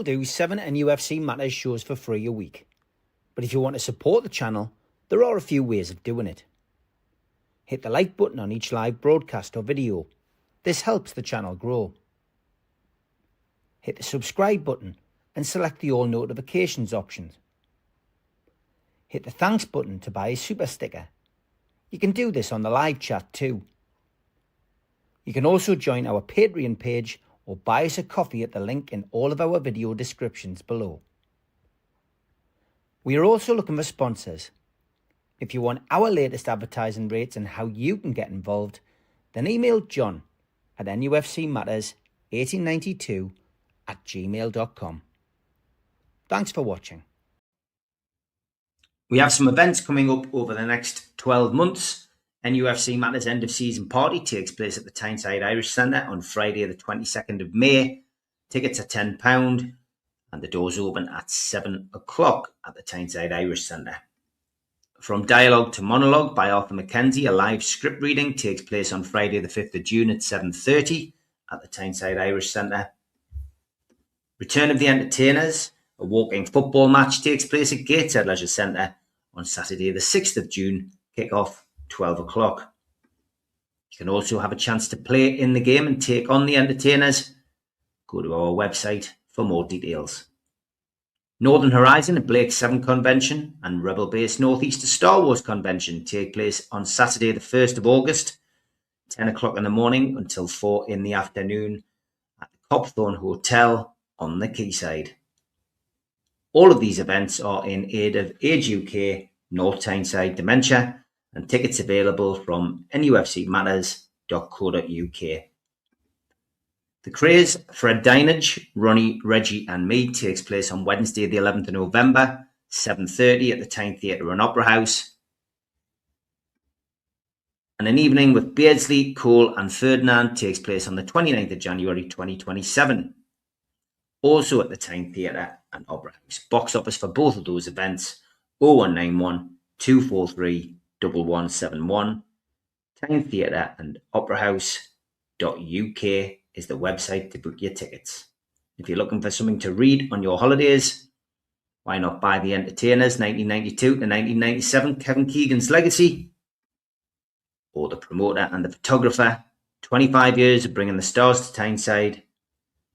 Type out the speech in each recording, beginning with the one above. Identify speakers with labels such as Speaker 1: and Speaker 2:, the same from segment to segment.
Speaker 1: still do 7 NUFC Matters shows for free a week. But if you want to support the channel, there are a few ways of doing it. Hit the like button on each live broadcast or video. This helps the channel grow. Hit the subscribe button and select the all notifications option. Hit the thanks button to buy a super sticker. You can do this on the live chat too. You can also join our Patreon page or buy us a coffee at the link in all of our video descriptions below. We are also looking for sponsors. If you want our latest advertising rates and how you can get involved, then email John at nufcmatters1892@gmail.com. Thanks for watching. We have some events coming up over the next 12 months. NUFC Matters end of season party takes place at the Tyneside Irish Centre on Friday the 22nd of May. Tickets are £10 and the doors open at 7 o'clock at the Tyneside Irish Centre. From Dialogue to Monologue by Arthur Mackenzie, a live script reading takes place on Friday the 5th of June at 7:30 at the Tyneside Irish Centre. Return of the Entertainers, a walking football match takes place at Gateshead Leisure Centre on Saturday the 6th of June, kick-off 12 o'clock. You can also have a chance to play in the game and take on the Entertainers. Go to our website for more details. Northern Horizon, a Blake 7 convention, and Rebel Base Northeast, a Star Wars convention, take place on Saturday the 1st of August, 10 o'clock in the morning until 4 in the afternoon at the Copthorne Hotel on the Quayside. All of these events are in aid of Age UK North Tyneside Dementia, and tickets available from nufcmatters.co.uk. The Craze for a Dinage, Ronnie, Reggie and Me takes place on Wednesday the 11th of November, 7:30 at the Tyne Theatre and Opera House. And an evening with Beardsley, Cole and Ferdinand takes place on the 29th of January 2027. Also at the Tyne Theatre and Opera House. Box office for both of those events, 0191 243 1171. Tyne Theatre and Opera House.uk is the website to book your tickets. If you're looking for something to read on your holidays, why not buy The Entertainers 1992 to 1997 Kevin Keegan's Legacy, or The Promoter and the Photographer, 25 years of bringing the stars to Tyneside.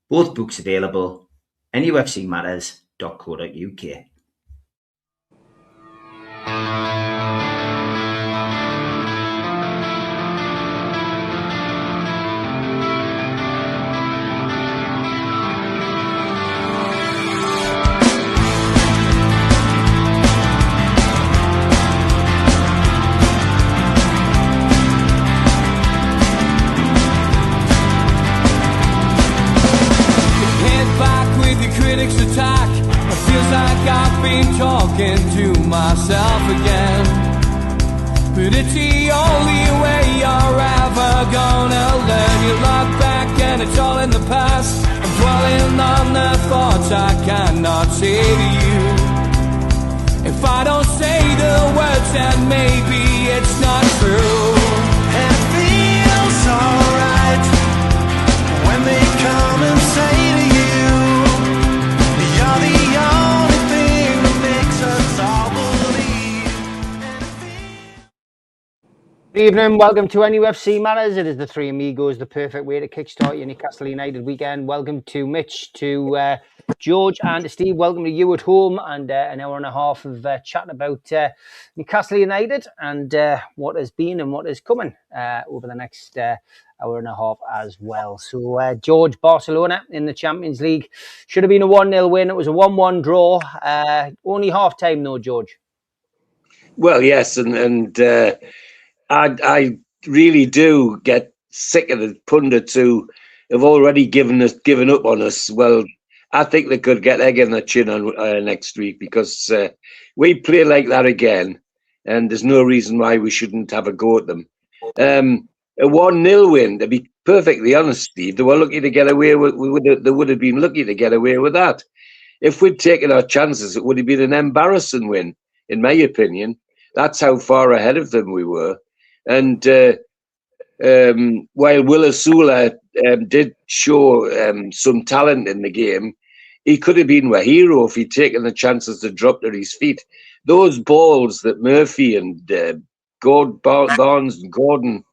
Speaker 1: Both books available, nufcmatters.co.uk.
Speaker 2: Attack. It feels like I've been talking to myself again, but it's the only way you're ever gonna learn. You look back and it's all in the past. I'm dwelling on the thoughts I cannot say to you. If I don't say the words, then maybe it's not true.
Speaker 3: And it feels alright when they come and say to you, you're the only thing that makes us all believe.
Speaker 1: Good evening, welcome to NUFC Matters. It is the three Amigos, the perfect way to kickstart your Newcastle United weekend. Welcome to Mitch, to George and to Steve. Welcome to you at home, and an hour and a half of chatting about Newcastle United and what has been and what is coming over the next hour and a half as well. So George, Barcelona in the Champions League, should have been a 1-0 win. It was a 1-1 draw. Only half time though, George.
Speaker 4: Well, yes, and I really do get sick of the pundits who have already given up on us. Well, I think they could get egg in their chin on next week, because we play like that again, and there's no reason why we shouldn't have a go at them. A 1-0 win, to be perfectly honest, Steve, they were lucky to get away with. They would have been lucky to get away with that. If we'd taken our chances, it would have been an embarrassing win, in my opinion. That's how far ahead of them we were. And while Will Asula did show some talent in the game, he could have been a hero if he'd taken the chances to drop to his feet. Those balls that Murphy and Barnes and Gordon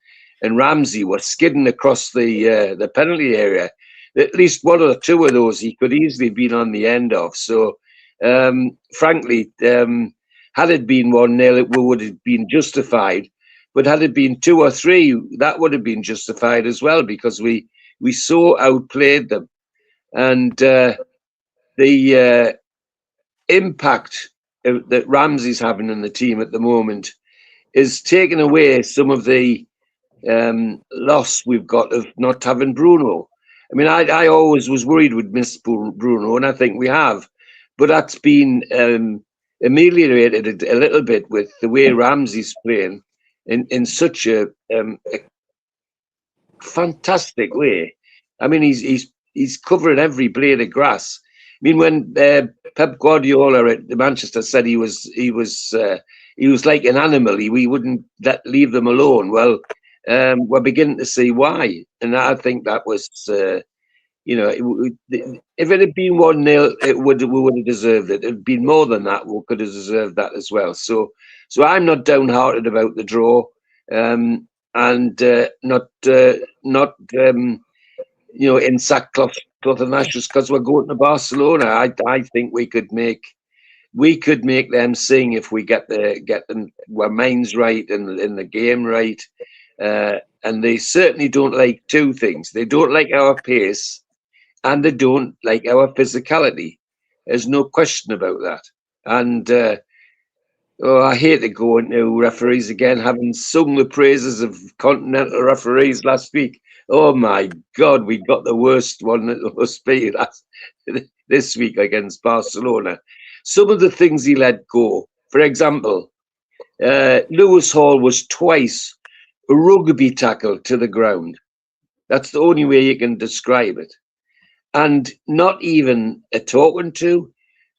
Speaker 4: and Ramsey were skidding across the penalty area. At least one or two of those he could easily have been on the end of. So, frankly, had it been 1-0, it would have been justified. But had it been 2 or 3, that would have been justified as well, because we so outplayed them. And the impact that Ramsey's having on the team at the moment is taking away some of the loss we've got of not having Bruno. I mean, I always was worried we'd miss Bruno, and I think we have. But that's been ameliorated a little bit with the way Ramsey's playing in such a fantastic way. I mean, he's covering every blade of grass. I mean, when Pep Guardiola at Manchester said he was like an animal, we wouldn't leave them alone. Well, we're beginning to see why, and I think that was, if it had been 1-0, we would have deserved it. If it had been more than that, we could have deserved that as well. So I'm not downhearted about the draw, and not in sackcloth and ashes because we're going to Barcelona. I think we could make them sing if we get them our minds right and the game right. And they certainly don't like two things. They don't like our pace, and they don't like our physicality. There's no question about that. And I hate to go into referees again, having sung the praises of continental referees last week. Oh my God, we got the worst one that must be this week against Barcelona. Some of the things he let go, for example, Lewis Hall was twice a rugby tackle to the ground. That's the only way you can describe it. And not even a talking to,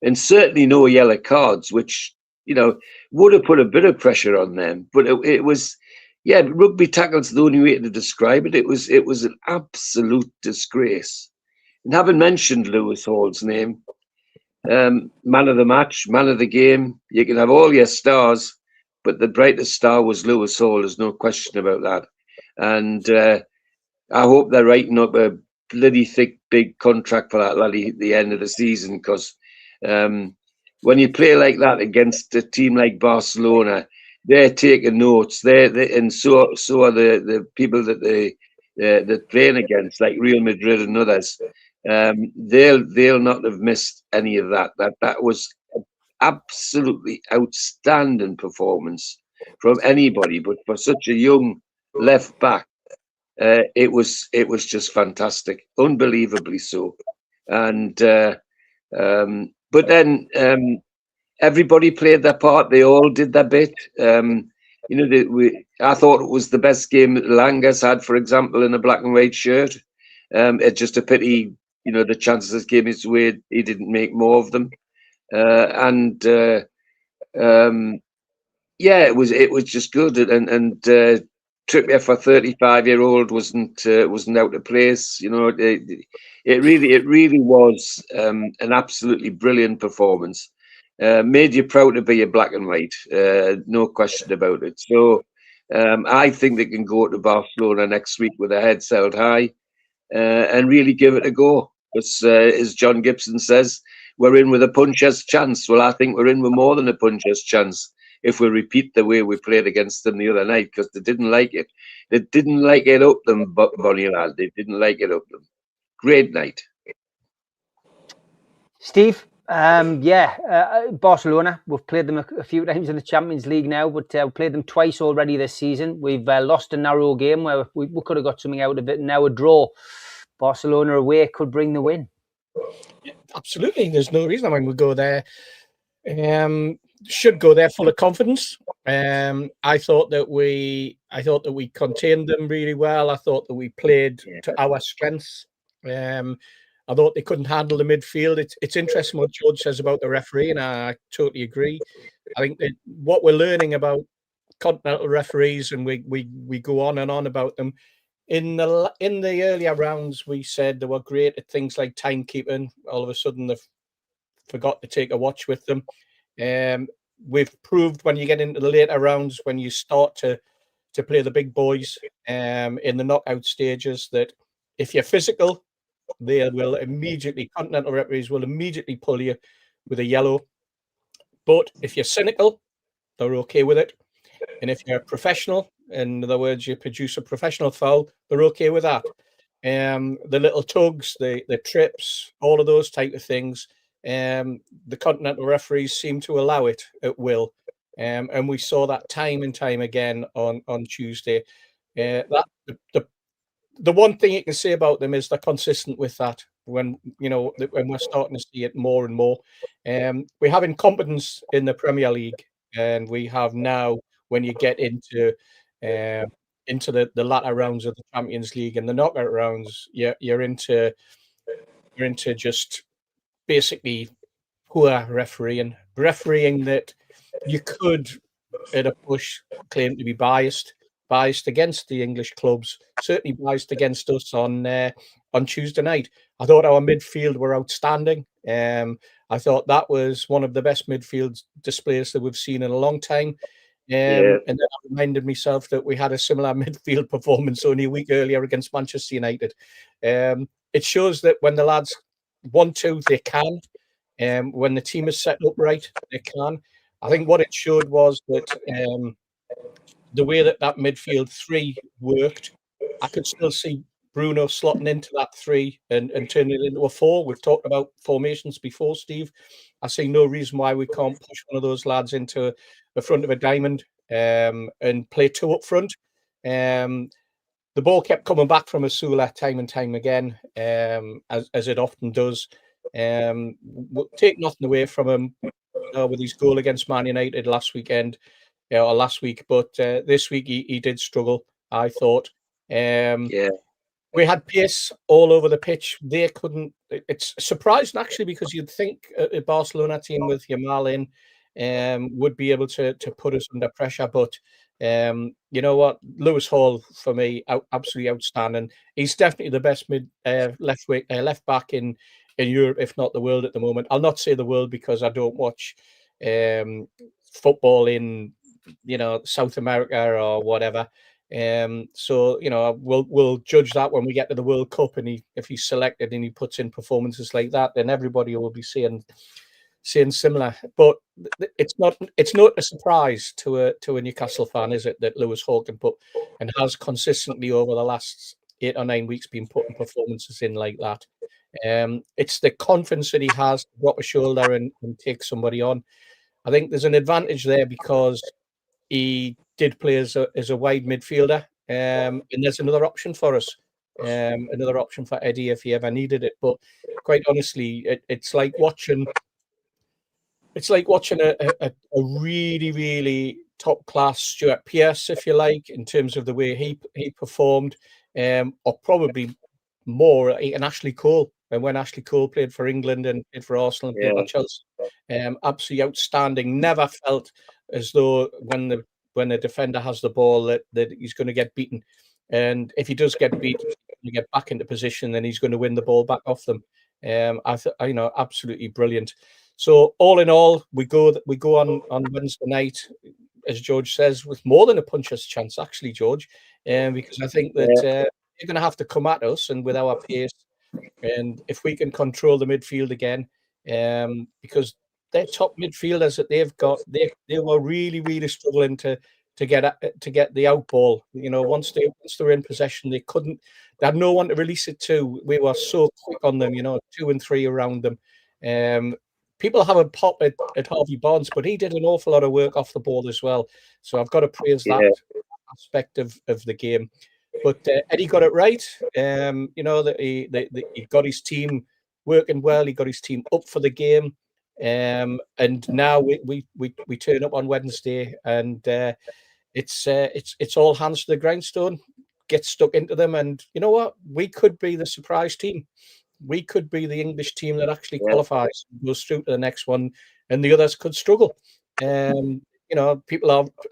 Speaker 4: and certainly no yellow cards, which, would have put a bit of pressure on them. But it was, rugby tackle's the only way to describe it. It was an absolute disgrace. And having mentioned Lewis Hall's name, man of the match, man of the game, you can have all your stars, but the brightest star was Lewis Hall. There's no question about that. And I hope they're writing up a bloody thick, big contract for that laddie at the end of the season, because when you play like that against a team like Barcelona, they're taking notes. And so are the people that they're playing against, like Real Madrid and others. They'll not have missed any of that. That was an absolutely outstanding performance from anybody, but for such a young left back, it was just fantastic, unbelievably so. And but then everybody played their part. They all did their bit. I thought it was the best game that Langas had, for example, in a black and white shirt. It's just a pity, the chances came his way. He didn't make more of them. It was just good. And Trippier for 35-year-old wasn't out of place. It really was an absolutely brilliant performance. Made you proud to be a black and white, no question about it. So I think they can go to Barcelona next week with their heads held high and really give it a go. Because as John Gibson says, we're in with a puncher's chance. Well, I think we're in with more than a puncher's chance if we repeat the way we played against them the other night, because they didn't like it. They didn't like it up them, Bonnie lad. They didn't like it up them. Great night.
Speaker 5: Steve, Barcelona, we've played them a few times in the Champions League now, but we've played them twice already this season. We've lost a narrow game where we could have got something out of it. Now a draw. Barcelona away could bring the win.
Speaker 6: Yeah, absolutely. There's no reason. We'll go there. Should go there full of confidence. I thought that we contained them really well. I thought that we played to our strengths. I thought they couldn't handle the midfield. It's interesting what George says about the referee, and I totally agree. I think that what we're learning about continental referees, and we go on and on about them, in the earlier rounds, we said they were great at things like timekeeping. All of a sudden, they've forgot to take a watch with them. We've proved when you get into the later rounds, when you start to play the big boys in the knockout stages, that if you're physical, they will immediately, continental referees will immediately pull you with a yellow. But if you're cynical, they're okay with it. And if you're a professional, in other words, you produce a professional foul, they're okay with that. The little tugs, the trips, all of those type of things, the continental referees seem to allow it at will. And we saw that time and time again on Tuesday. The one thing you can say about them is they're consistent with that. When we're starting to see it more and more, we have incompetence in the Premier League, and we have now, when you get into the latter rounds of the Champions League and the knockout rounds, you're into just basically poor refereeing that you could, at a push, claim to be biased against the English clubs, certainly biased against us on Tuesday night. I thought our midfield were outstanding. I thought that was one of the best midfield displays that we've seen in a long time. And then I reminded myself that we had a similar midfield performance only a week earlier against Manchester United. It shows that when the lads want to, they can. When the team is set up right, they can. I think what it showed was that the way that midfield three worked, I could still see Bruno slotting into that three and turning it into a four. We've talked about formations before, Steve. I see no reason why we can't push one of those lads into the front of a diamond and play two up front. The ball kept coming back from Asula time and time again, as it often does. We'll take nothing away from him with his goal against Man United last weekend. Or last week, but this week he did struggle, I thought. We had pace all over the pitch. They couldn't. It's surprising, actually, because you'd think a Barcelona team with Yamal in would be able to put us under pressure. But you know what? Lewis Hall, for me, absolutely outstanding. He's definitely the best left back in Europe, if not the world at the moment. I'll not say the world because I don't watch football in South America or whatever. So we'll judge that when we get to the World Cup, and if he's selected and he puts in performances like that, then everybody will be saying similar. But it's not a surprise to a Newcastle fan, is it, that Lewis Hall can put and has consistently over the last 8 or 9 weeks been putting performances in like that. It's the confidence that he has to drop a shoulder and take somebody on. I think there's an advantage there because he did play as a wide midfielder, and there's another option for us, another option for Eddie if he ever needed it. But quite honestly, it's like watching a really, really top class Stuart Pearce, if you like, in terms of the way he performed, or probably more an Ashley Cole. And when Ashley Cole played for England and played for Arsenal and played for Chelsea, absolutely outstanding. Never felt as though when the defender has the ball that he's going to get beaten. And if he does get beat, you get back into position, then he's going to win the ball back off them. Absolutely brilliant. So all in all, we go on Wednesday night, as George says, with more than a puncher's chance, actually, George, because I think that they're going to have to come at us, and with our pace, and if we can control the midfield again, because their top midfielders that they've got, they were really, really struggling to get the out ball. Once they were in possession, they had no one to release it to. We were so quick on them, 2 and 3 around them. People have a pop at Harvey Barnes, but he did an awful lot of work off the ball as well. So I've got to praise that aspect of the game. But Eddie got it right. That he got his team working well. He got his team up for the game. And now we turn up on Wednesday, and it's all hands to the grindstone. Get stuck into them, and you know what? We could be the surprise team. We could be the English team that actually qualifies, goes through to the next one, and the others could struggle. People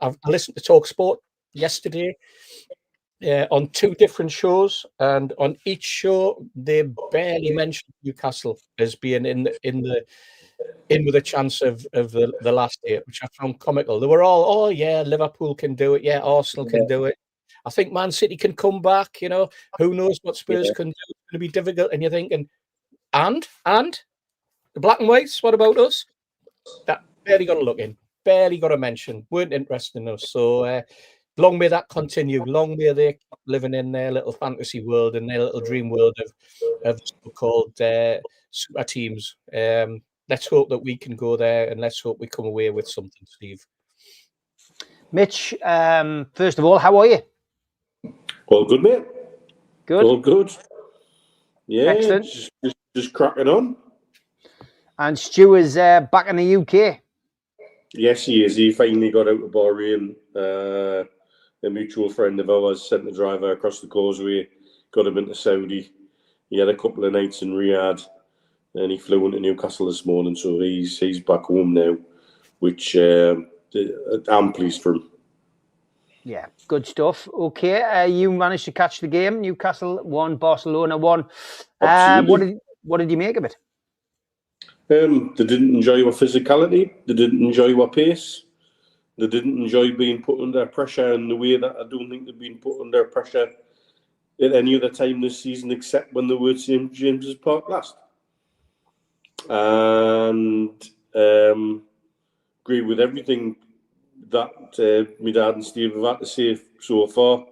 Speaker 6: I listened to Talk Sport yesterday, on 2 different shows, and on each show they barely mentioned Newcastle as being in with a chance of the last 8, which I found comical. They were all, oh yeah, Liverpool can do it, yeah, Arsenal can do it. I think Man City can come back. Who knows what Spurs can do? It's going to be difficult. And you're thinking, and the black and whites, what about us? That barely got a look in, barely got a mention, weren't interested in us. So long may that continue. Long may they keep living in their little fantasy world and their little dream world of so-called super teams. Let's hope that we can go there, and let's hope we come away with something, Steve.
Speaker 5: Mitch, first of all, how are you?
Speaker 7: All good, mate.
Speaker 5: Good.
Speaker 7: All good. Yeah,
Speaker 5: excellent.
Speaker 7: Just cracking on.
Speaker 5: And Stu is back in the UK.
Speaker 7: Yes, he is. He finally got out of Bahrain. A mutual friend of ours sent the driver across the causeway, got him into Saudi. He had a couple of nights in Riyadh, and he flew into Newcastle this morning. So he's back home now, which I'm pleased for him.
Speaker 5: Yeah, good stuff. Okay, you managed to catch the game. Newcastle won, Barcelona won. What did you make of it?
Speaker 7: They didn't enjoy our physicality. They didn't enjoy our pace. They didn't enjoy being put under pressure in the way that I don't think they've been put under pressure at any other time this season, except when they were at St James's Park last. And agree with everything that my dad and Steve have had to say so far.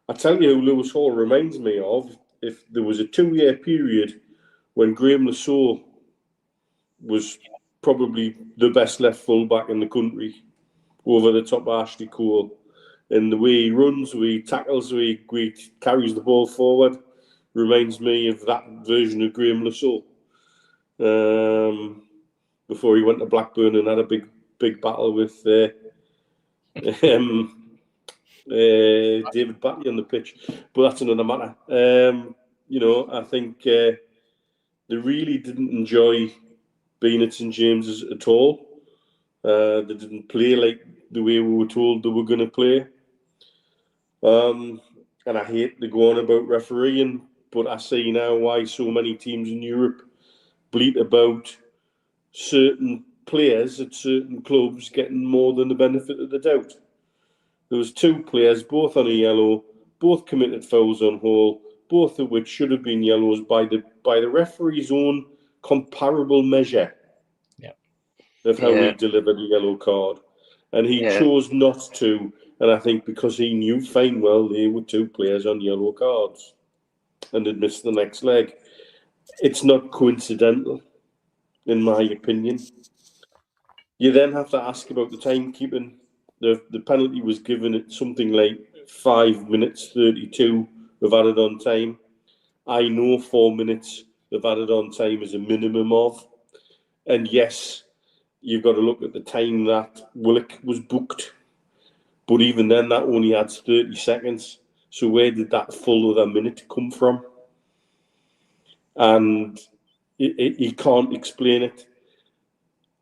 Speaker 7: I tell you who Lewis Hall reminds me of. If there was a 2-year period when Graham Lasso was probably the best left full-back in the country, over the top of Ashley Cole, and the way he runs, the way he tackles, the way he carries the ball forward, reminds me of that version of Graham Lasso. Before he went to Blackburn and had a big battle with David Batty on the pitch, but that's another matter. I think they really didn't enjoy being at St James's at all. They didn't play like the way we were told they were going to play. And I hate to go on about refereeing, but I see now why so many teams in Europe bleat about certain players at certain clubs getting more than the benefit of the doubt. There was 2 players, both on a yellow, both committed fouls on Hall, both of which should have been yellows by the referee's own comparable measure of how he delivered a yellow card. And he chose not to, and I think because he knew fine well they were 2 players on yellow cards and had missed the next leg. It's not coincidental, in my opinion. You then have to ask about the timekeeping. The penalty was given at something like 5 minutes 32 of added on time. I know 4 minutes of added on time is a minimum of. And yes, you've got to look at the time that Willock was booked. But even then, that only adds 30 seconds. So where did that full other minute come from? And he can't explain it.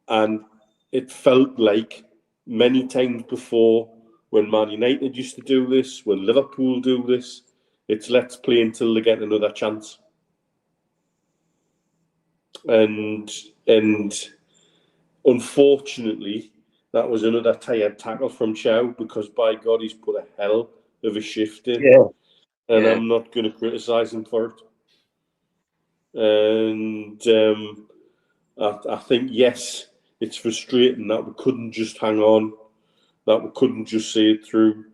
Speaker 7: And it felt like many times before, when Man United used to do this, when Liverpool do this, it's let's play until they get another chance. And unfortunately, that was another tired tackle from Chow, because by God, he's put a hell of a shift in. And I'm not going to criticise him for it. And I think, yes, it's frustrating that we couldn't just hang on, that we couldn't just see it through,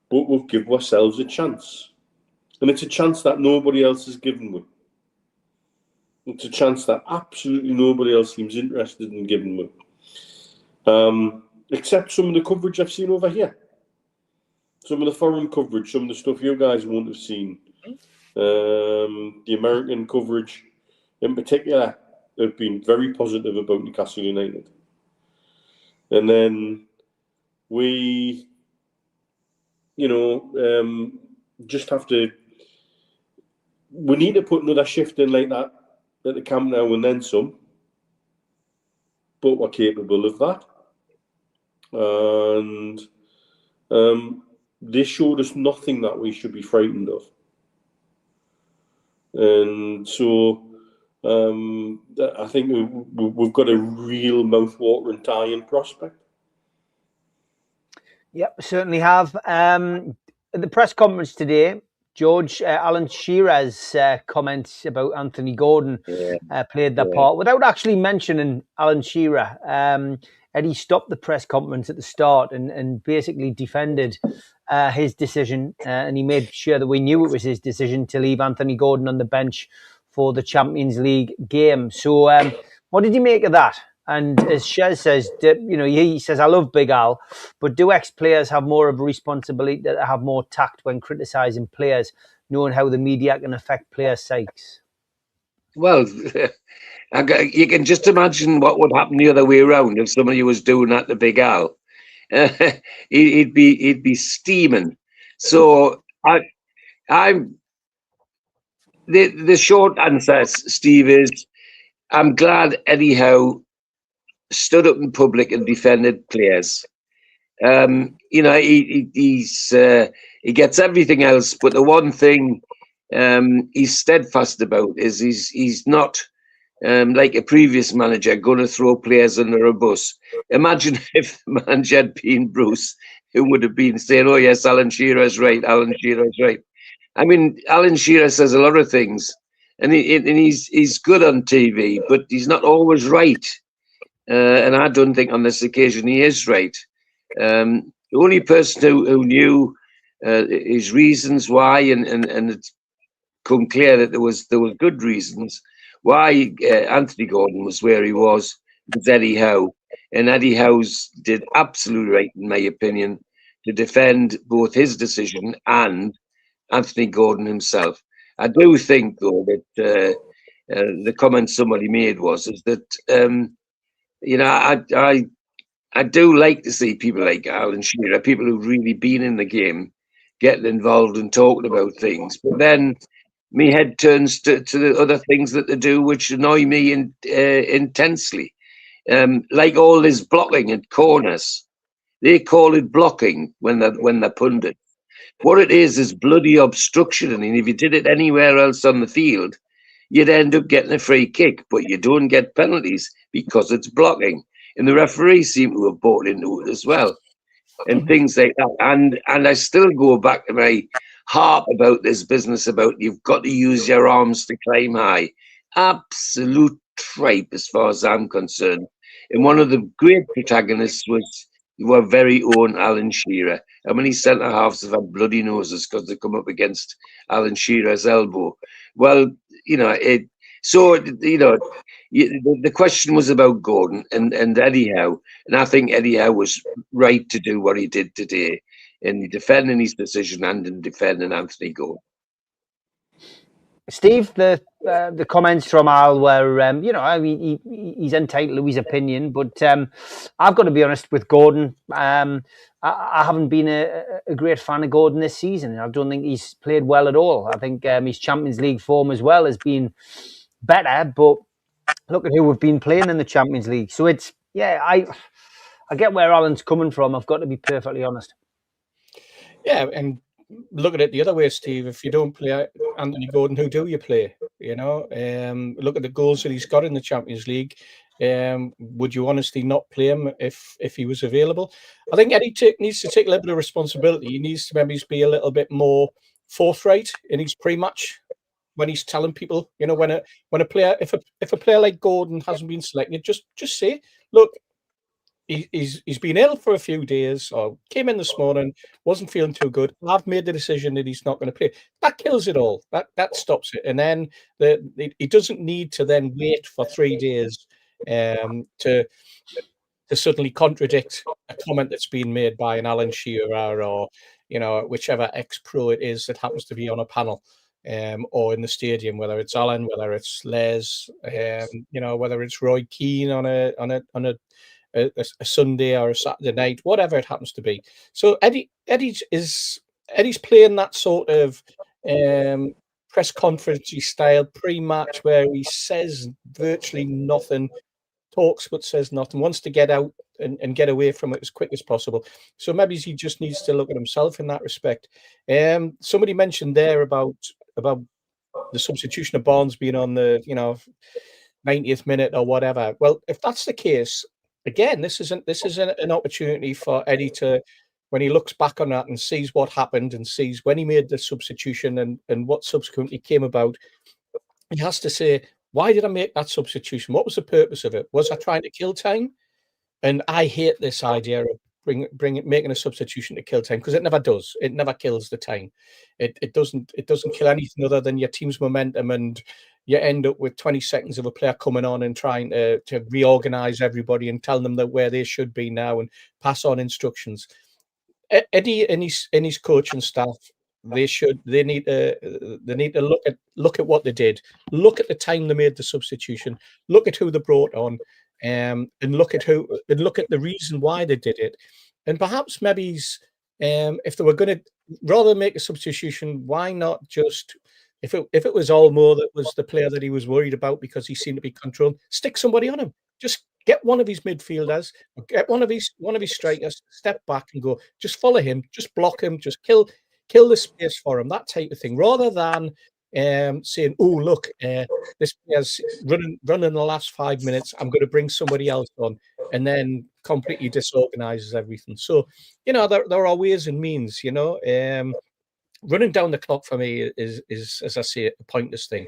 Speaker 7: but we'll give ourselves a chance. And it's a chance that nobody else is given with. It's a chance that absolutely nobody else seems interested in giving with. Except some of the coverage I've seen over here. Some of the foreign coverage, some of the stuff you guys won't have seen. The American coverage in particular have been very positive about Newcastle United. And then we, just have to, we need to put another shift in like that at the camp now and then some. But we're capable of that. And they showed us nothing that we should be frightened of. And so I think we've got a real mouth-watering tie-in prospect.
Speaker 5: Yep, certainly have. At the press conference today, George, Alan Shearer's comments about Anthony Gordon played that part without actually mentioning Alan Shearer. Eddie stopped the press conference at the start and basically defended his decision, and he made sure that we knew it was his decision to leave Anthony Gordon on the bench for the Champions League game. So what did you make of that? And as Shez says, he says, I love Big Al, but do ex-players have more of a responsibility to have more tact when criticising players, knowing how the media can affect players' psyches?
Speaker 4: Well, you can just imagine what would happen the other way around if somebody was doing that to Big Al. He'd be steaming. So I'm the short answer, Steve, is I'm glad Eddie Howe stood up in public and defended players. He gets everything else, but the one thing he's steadfast about is he's not like a previous manager going to throw players under a bus. Imagine if the manager had been Bruce, who would have been saying, "Oh yes, Alan Shearer's right. Alan Shearer's right." I mean, Alan Shearer says a lot of things, and he's good on TV, but he's not always right. And I don't think on this occasion he is right. The only person who knew his reasons why, and it's come clear that there was good reasons why Anthony Gordon was where he was Eddie Howe. And Eddie Howe's did absolutely right, in my opinion, to defend both his decision and Anthony Gordon himself. I do think, though, that the comment somebody made was that I do like to see people like Alan Shearer, people who've really been in the game, getting involved and talking about things. But then my head turns to the other things that they do, which annoy me intensely. Like all this blocking at corners. They call it blocking when they're pundits. What it is bloody obstruction. And if you did it anywhere else on the field, you'd end up getting a free kick, but you don't get penalties because it's blocking. And the referees seem to have bought into it as well. And things like that. And I still go back to my harp about this business about you've got to use your arms to climb high. Absolute tripe as far as I'm concerned. And one of the great protagonists was your very own Alan Shearer. How many centre-halves have had bloody noses because they come up against Alan Shearer's elbow? Well, the question was about Gordon and Eddie Howe. And I think Eddie Howe was right to do what he did today in defending his decision and in defending Anthony Gordon.
Speaker 5: Steve, the comments from Al were, he's entitled to his opinion, but I've got to be honest with Gordon. I haven't been a great fan of Gordon this season. I don't think he's played well at all. I think his Champions League form as well has been better, but look at who we've been playing in the Champions League. So I get where Alan's coming from. I've got to be perfectly honest.
Speaker 6: Yeah, and look at it the other way, Steve. If you don't play Anthony Gordon, who do you play? Look at the goals that he's got in the Champions League. Would you honestly not play him if he was available? I think Eddie needs to take a little bit of responsibility. He needs to maybe be a little bit more forthright in his pre-match when he's telling people, when a player, if a player like Gordon hasn't been selected, just say, look, he's been ill for a few days, or came in this morning, wasn't feeling too good. I've made the decision that he's not going to play. That kills it all. That stops it. And then he doesn't need to then wait for 3 days to suddenly contradict a comment that's been made by an Alan Shearer or whichever ex-pro it is that happens to be on a panel. Or in the stadium, whether it's Alan, whether it's Les, whether it's Roy Keane on a Sunday or a Saturday night, whatever it happens to be. So Eddie's playing that sort of press conference style pre-match where he says virtually nothing, talks but says nothing, wants to get out and get away from it as quick as possible. So maybe he just needs to look at himself in that respect. Somebody mentioned there about the substitution of Barnes being on the 90th minute or whatever. Well, if that's the case, again, this is an opportunity for Eddie to, when he looks back on that and sees what happened and sees when he made the substitution and what subsequently came about, he has to say, why did I make that substitution? What was the purpose of it? Was I trying to kill time? And I hate this idea of making a substitution to kill time, because it never does. It never kills the time. It doesn't kill anything other than your team's momentum, and you end up with 20 seconds of a player coming on and trying to reorganize everybody and tell them that where they should be now and pass on instructions. Eddie and his coaching staff, they need to look at what they did, look at the time they made the substitution, look at who they brought on, and look at the reason why they did it, and perhaps maybe if they were going to rather than make a substitution, why not just, if it was Olmo that was the player that he was worried about because he seemed to be controlled, stick somebody on him. Just get one of his midfielders, get one of his strikers, step back and go, just follow him, just block him, just kill the space for him, that type of thing, rather than saying, oh, look, this player's running the last 5 minutes, I'm going to bring somebody else on, and then completely disorganizes everything. So, there are ways and means, running down the clock for me is, as I say, a pointless thing.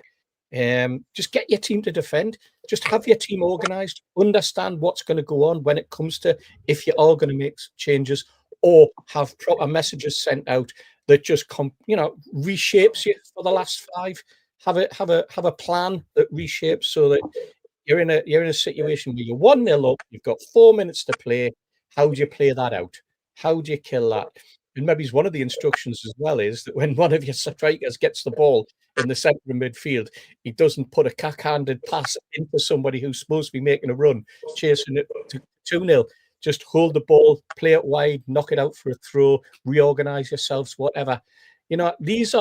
Speaker 6: Just get your team to defend. Just have your team organised. Understand what's going to go on when it comes to if you are going to make changes, or have proper messages sent out that just reshapes you for the last 5. Have a plan that reshapes so that you're in a situation where you're 1-0 up. You've got 4 minutes to play. How do you play that out? How do you kill that? And maybe one of the instructions as well is that when one of your strikers gets the ball in the centre of midfield, he doesn't put a cack-handed pass into somebody who's supposed to be making a run, chasing it to 2-0. Just hold the ball, play it wide, knock it out for a throw, reorganise yourselves, whatever. It's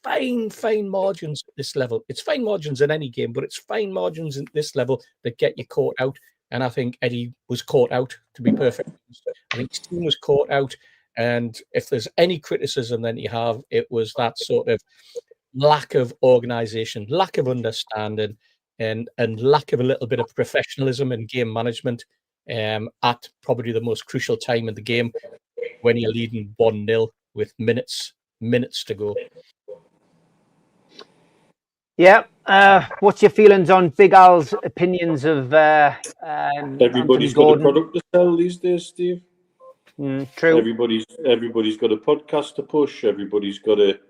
Speaker 6: fine margins at this level. It's fine margins in any game, but it's fine margins at this level that get you caught out. And I think Eddie was caught out, to be perfect. I think his team was caught out. And if there's any criticism that you have, it was that sort of lack of organisation, lack of understanding, and lack of a little bit of professionalism in game management at probably the most crucial time in the game, when you're leading 1-0 with minutes to go.
Speaker 5: Yeah. What's your feelings on Big Al's opinions of
Speaker 7: everybody's
Speaker 5: Anthony
Speaker 7: got
Speaker 5: Gordon?
Speaker 7: a product to sell these days, Steve?
Speaker 5: True.
Speaker 7: Everybody's got a podcast to push. Everybody's got a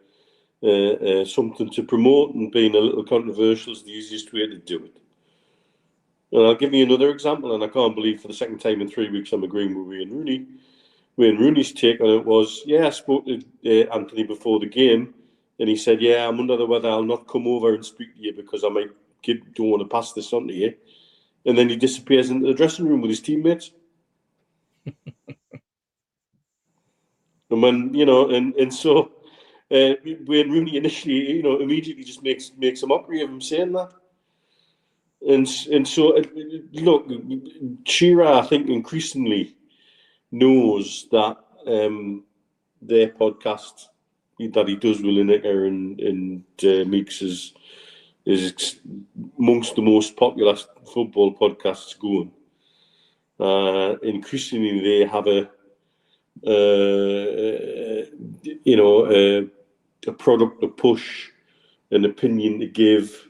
Speaker 7: something to promote, and being a little controversial is the easiest way to do it. And I'll give you another example, and I can't believe for the second time in 3 weeks I'm agreeing with Wayne Rooney. Wayne Rooney's take on it was, I spoke to Anthony before the game, and he said, I'm under the weather, I'll not come over and speak to you because I don't want to pass this on to you. And then he disappears into the dressing room with his teammates. And when, so Wayne Rooney initially, immediately just makes a mockery of him saying that. And so, look, Shearer, I think, increasingly knows that their podcast that he does with Lineker and Meeks is amongst the most popular football podcasts going. Increasingly, they have a product to push, an opinion to give.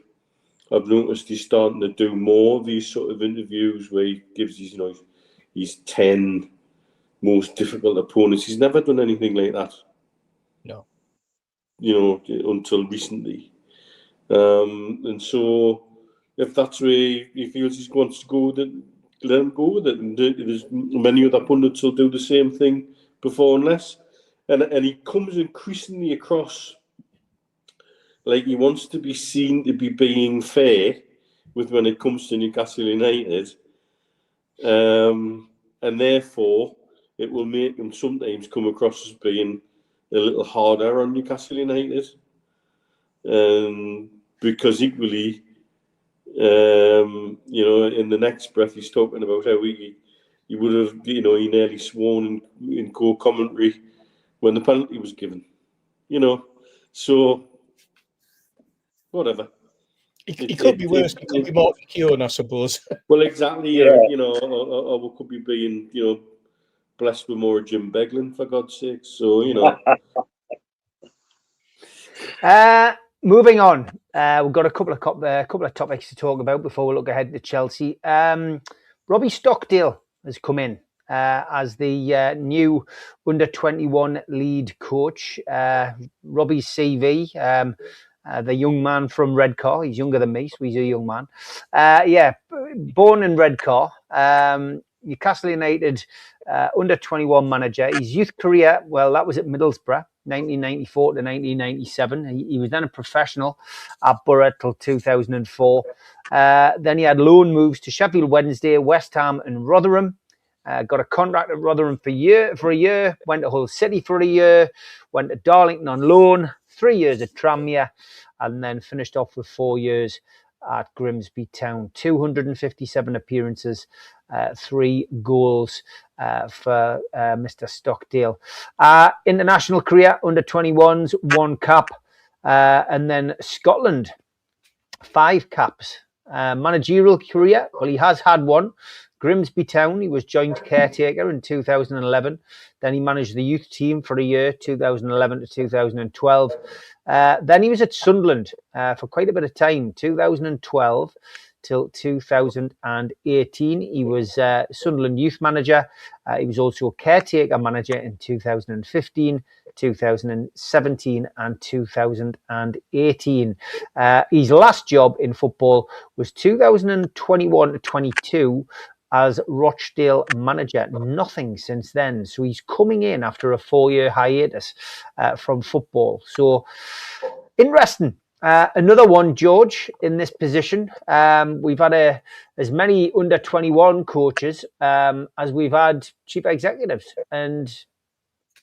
Speaker 7: I've noticed he's starting to do more of these sort of interviews where he gives his 10 most difficult opponents. He's never done anything like that.
Speaker 6: No.
Speaker 7: Until recently. And so if that's where he feels he wants to go with it, let him go with it. And there's many other pundits will do the same thing before and less. And he comes increasingly across like he wants to be seen to be being fair with when it comes to Newcastle United. And therefore, it will make him sometimes come across as being a little harder on Newcastle United. Because equally, You know, in the next breath, he's talking about how he would have, you know, he nearly sworn in co-commentary when the penalty was given. You know, so whatever.
Speaker 6: It could be worse. It could be more secure, I suppose.
Speaker 7: Well, exactly. You know, or we could be being, you know, blessed with more Jim Beglin, for God's sake. So, you know.
Speaker 5: Moving on, we've got a couple of topics to talk about before we look ahead to Chelsea. Robbie Stockdale has come in as the new under-21 lead coach. Robbie's CV, the young man from Redcar. He's younger than me, so he's a young man. Born in Redcar. Newcastle United under-21 manager. His youth career, well, that was at Middlesbrough, 1994 to 1997. He was then a professional at Borough till 2004. Then he had loan moves to Sheffield Wednesday, West Ham and Rotherham. Got a contract at Rotherham for a year, went to Hull City for a year, went to Darlington on loan, 3 years at Tranmere, and then finished off with 4 years at Grimsby Town. 257 appearances, 3 goals for Mr. Stockdale. International career, under-21s, 1 cap, and then Scotland, 5 caps. Managerial career, well, he has had 1. Grimsby Town, he was joint caretaker in 2011. Then he managed the youth team for a year, 2011 to 2012. Then he was at Sunderland for quite a bit of time, 2012 till 2018. He was Sunderland youth manager. He was also a caretaker manager in 2015, 2017 and 2018. His last job in football was 2021 to 22 as Rochdale manager. Nothing since then. So he's coming in after a 4-year hiatus from football. So interesting. Another one, George, in this position. We've had as many under-21 coaches as we've had chief executives, and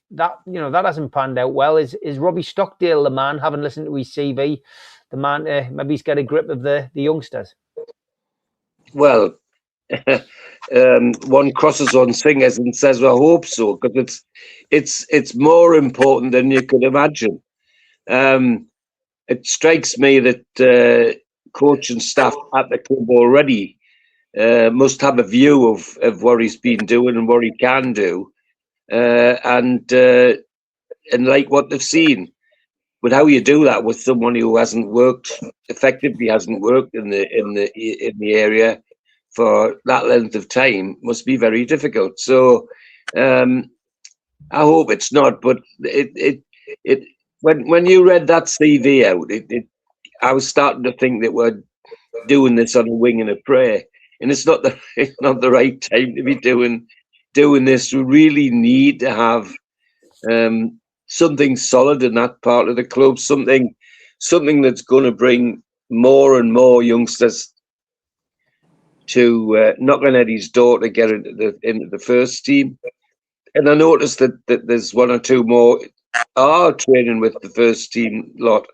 Speaker 5: that hasn't panned out well. Is Robbie Stockdale the man? Having listened to his CV, the man maybe he's got a grip of the youngsters.
Speaker 4: Well, one crosses on fingers and says, "Well, I hope so," because it's more important than you could imagine. It strikes me that coach and staff at the club already must have a view of what he's been doing and what he can do, and like what they've seen. But how you do that with someone who hasn't worked effectively, hasn't worked in the area for that length of time, must be very difficult. So I hope it's not. But when you read that CV out, I was starting to think that we're doing this on a wing and a prayer, and it's not the right time to be doing this. We really need to have something solid in that part of the club, something that's going to bring more and more youngsters to knocking at his door to get into the first team. And I noticed that there's 1 or 2 more are training with the first team lot.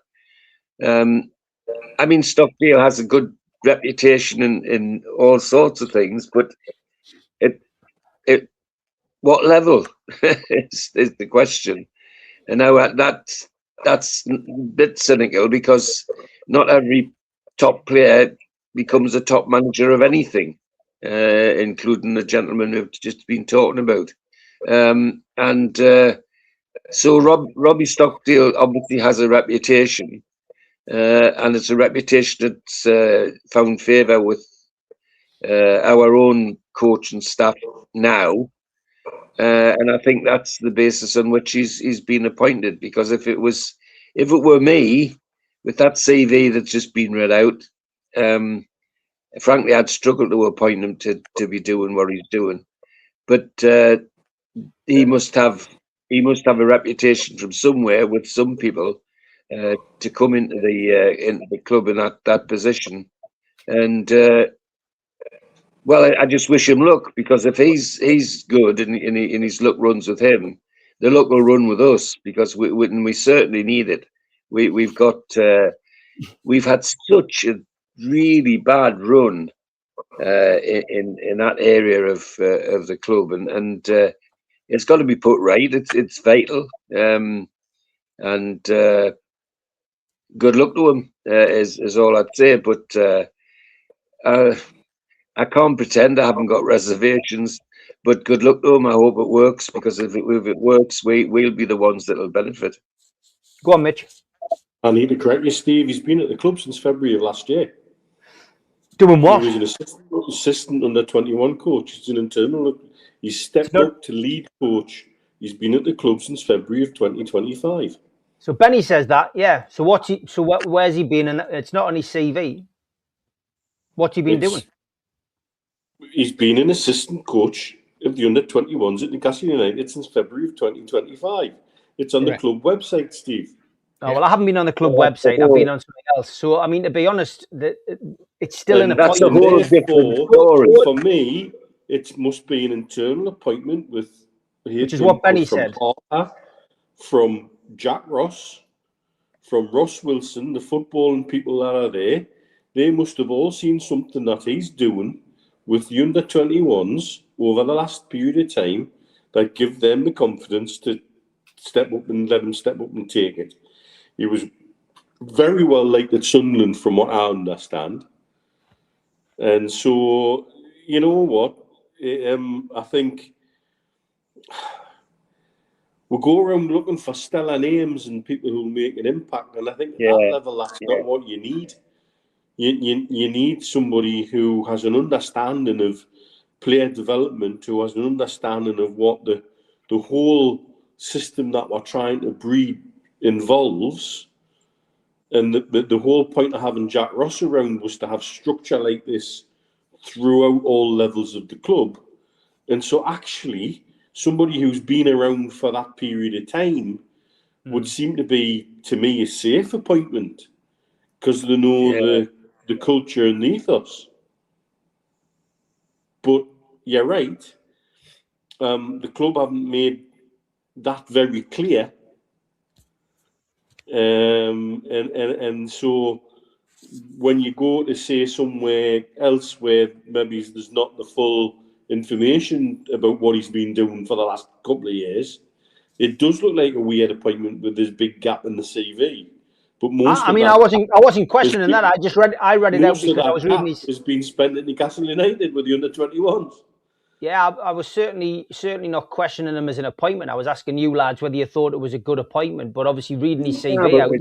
Speaker 4: I mean, Stockdale has a good reputation in all sorts of things, but what level is the question? And now that's a bit cynical, because not every top player becomes a top manager of anything, including the gentleman we've just been talking about. So Robbie Stockdale obviously has a reputation, and it's a reputation that's found favour with our own coach and staff now. And I think that's the basis on which he's been appointed. Because if it were me with that CV that's just been read out, frankly, I'd struggle to appoint him to be doing what he's doing. But he must have a reputation from somewhere with some people to come into the club in that position. And well, I just wish him luck, because if he's good and his luck runs with him, the luck will run with us, because we certainly need it. We've had such a really bad run in that area of the club, and it's got to be put right. It's vital, and good luck to him is all I'd say. But I can't pretend I haven't got reservations. But good luck to him. I hope it works, because if it works, we'll be the ones that will benefit.
Speaker 5: Go on, Mitch.
Speaker 7: I need to correct you, Steve. He's been at the club since February of last year.
Speaker 5: Doing what?
Speaker 7: He was an assistant under 21 coach. He's an internal. He's stepped up to lead coach. He's been at the club since February of 2025.
Speaker 5: So Benny says that, yeah. So where's he been? And it's not on his CV. What's he been doing?
Speaker 7: He's been an assistant coach of the under 21s at Newcastle United since February of 2025. It's on the club website, Steve.
Speaker 5: Oh, well, I haven't been on the club website. I've been on something else. So, I mean, to be honest, it's still an
Speaker 4: That's
Speaker 5: appointment.
Speaker 4: a whole different story.
Speaker 7: For me, it must be an internal appointment with,
Speaker 5: which is what Benny said.
Speaker 7: Harper, from Jack Ross, from Ross Wilson, the footballing people that are there. They must have all seen something that he's doing with the under 21s over the last period of time that give them the confidence to step up and let him step up and take it. He was very well liked at Sunderland, from what I understand. And so, you know what? I think we'll go around looking for stellar names and people who make an impact. And I think at that level, that's not what you need. You need somebody who has an understanding of player development, who has an understanding of what the whole system that we're trying to breed involves. And the whole point of having Jack Ross around was to have structure like this throughout all levels of the club. And so actually, somebody who's been around for that period of time would seem to be, to me, a safe appointment, because they know the culture and the ethos. But you're right. The club haven't made that very clear. And so when you go to say somewhere else where maybe there's not the full information about what he's been doing for the last couple of years, it does look like a weird appointment with this big gap in the CV. But
Speaker 5: I wasn't questioning that. I read it out because I was reading his.
Speaker 7: Has been spent at Newcastle United with the under 21s.
Speaker 5: Yeah, I was certainly not questioning him as an appointment. I was asking you lads whether you thought it was a good appointment. But obviously, reading his CV out,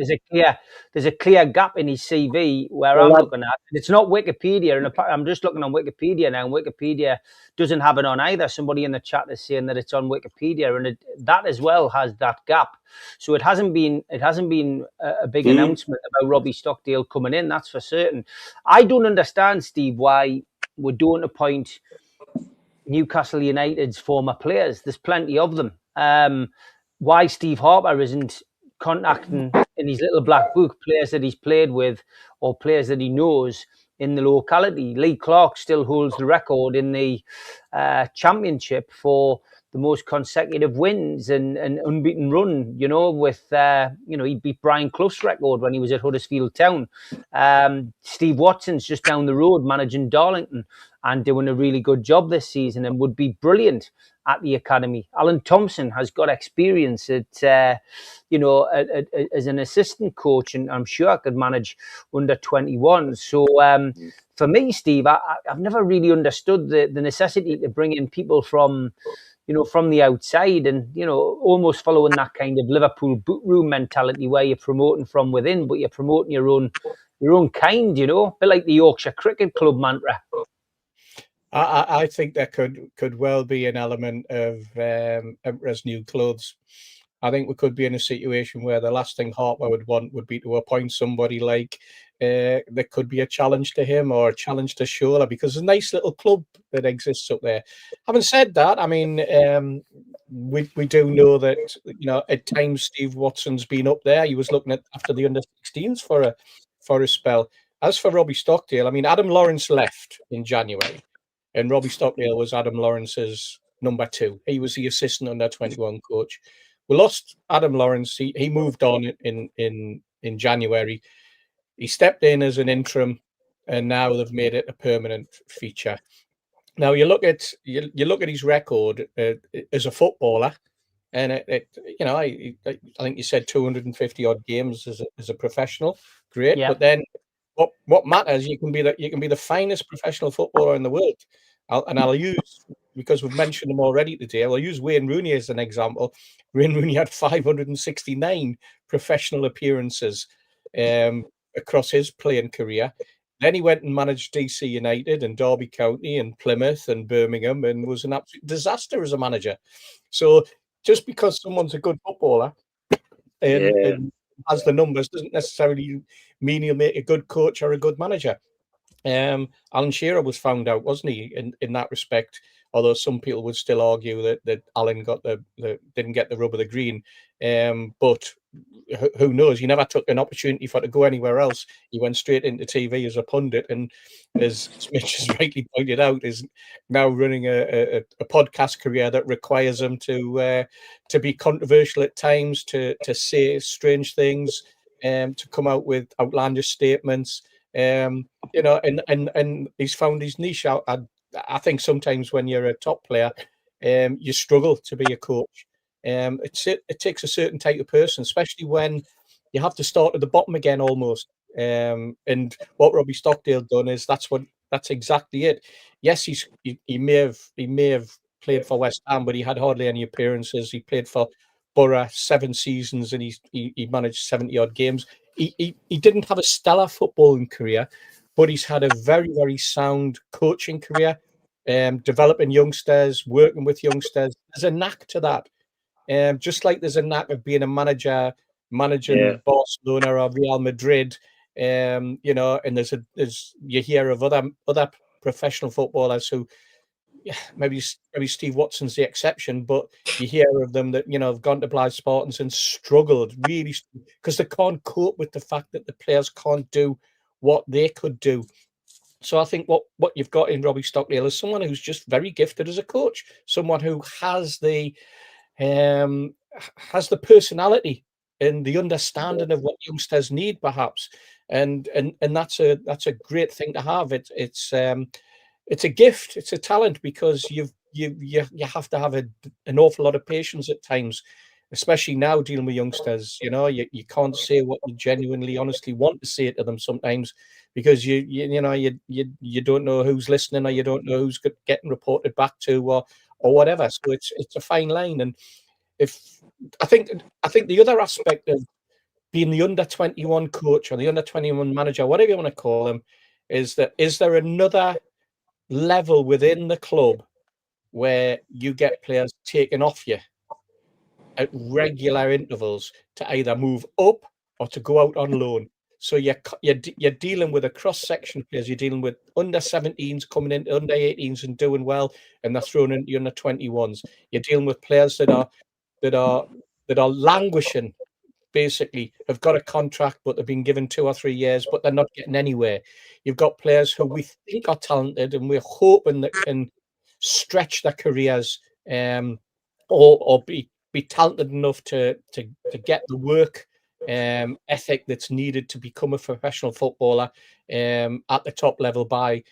Speaker 5: there's a clear gap in his CV where I'm looking at. It's not Wikipedia, and I'm just looking on Wikipedia now, and Wikipedia doesn't have it on either. Somebody in the chat is saying that it's on Wikipedia, and that as well has that gap. So it hasn't been a big announcement about Robbie Stockdale coming in. That's for certain. I don't understand, Steve, why we don't appoint Newcastle United's former players. There's plenty of them. Why Steve Harper isn't contacting in his little black book players that he's played with or players that he knows in the locality. Lee Clark still holds the record in the championship for the most consecutive wins and unbeaten run, with, he beat Brian Clough's record when he was at Huddersfield Town. Steve Watson's just down the road managing Darlington and doing a really good job this season and would be brilliant at the academy. Alan Thompson has got experience at, as an assistant coach, and I'm sure I could manage under 21. So for me, Steve, I've never really understood the necessity to bring in people from the outside and, almost following that kind of Liverpool boot room mentality where you're promoting from within, but you're promoting your own kind, a bit like the Yorkshire Cricket Club mantra.
Speaker 6: I think there could well be an element of Emperor's new clothes. I think we could be in a situation where the last thing Harper would want would be to appoint somebody like there could be a challenge to him or a challenge to Shearer, because it's a nice little club that exists up there. Having said that, I mean, we do know that, at times Steve Watson's been up there. He was looking at after the under-16s for a spell. As for Robbie Stockdale, I mean, Adam Lawrence left in January, and Robbie Stockdale was Adam Lawrence's number 2. He was the assistant under 21 coach. We lost Adam Lawrence. He moved on in January. He stepped in as an interim and now they've made it a permanent feature. Now you look at his record as a footballer, and I think you said 250 odd games as a professional, great.
Speaker 5: Yeah.
Speaker 6: But then what matters? You can be the finest professional footballer in the world. I'll use, because we've mentioned him already today, I'll use Wayne Rooney as an example. Wayne Rooney had 569 professional appearances across his playing career. Then he went and managed DC United and Derby County and Plymouth and Birmingham, and was an absolute disaster as a manager. So just because someone's a good footballer and has the numbers doesn't necessarily mean he'll make a good coach or a good manager. Alan Shearer was found out, wasn't he, in that respect? Although some people would still argue that Alan got didn't get the rub of the green. But who knows? He never took an opportunity for to go anywhere else. He went straight into TV as a pundit, and as Mitch has rightly pointed out, is now running a podcast career that requires him to be controversial at times, to say strange things, to come out with outlandish statements. And he's found his niche out. I think sometimes when you're a top player, you struggle to be a coach. It takes a certain type of person, especially when you have to start at the bottom again almost. And what Robbie Stockdale done is that's exactly it. Yes, he may have played for West Ham, but he had hardly any appearances. He played for Borough 7 seasons, and he managed 70 odd games. He didn't have a stellar footballing career, but he's had a very, very sound coaching career, developing youngsters, working with youngsters. There's a knack to that. Just like there's a knack of being a manager, managing Barcelona or Real Madrid, and there's you hear of other professional footballers who, maybe Steve Watson's the exception, but you hear of them that have gone to Blythe Spartans and struggled really because they can't cope with the fact that the players can't do what they could do. So I think what you've got in Robbie Stockdale is someone who's just very gifted as a coach, someone who has the personality and the understanding of what youngsters need, perhaps, and that's a great thing to have. It's a gift, it's a talent, because you have to have an awful lot of patience at times, especially now dealing with youngsters. You can't say what you genuinely, honestly want to say to them sometimes, because you don't know who's listening, or you don't know who's getting reported back to, or whatever. So it's a fine line. And I think the other aspect of being the under-21 coach or the under-21 manager, whatever you want to call him, is there another level within the club where you get players taken off you at regular intervals to either move up or to go out on loan? So you're dealing with a cross section of players. You're dealing with under 17s coming into under 18s and doing well, and they're thrown into under 21s. You're dealing with players that are languishing, basically have got a contract, but they've been given 2 or 3 years, but they're not getting anywhere. You've got players who we think are talented, and we're hoping that can stretch their careers, or be talented enough to get the work ethic that's needed to become a professional footballer at the top level by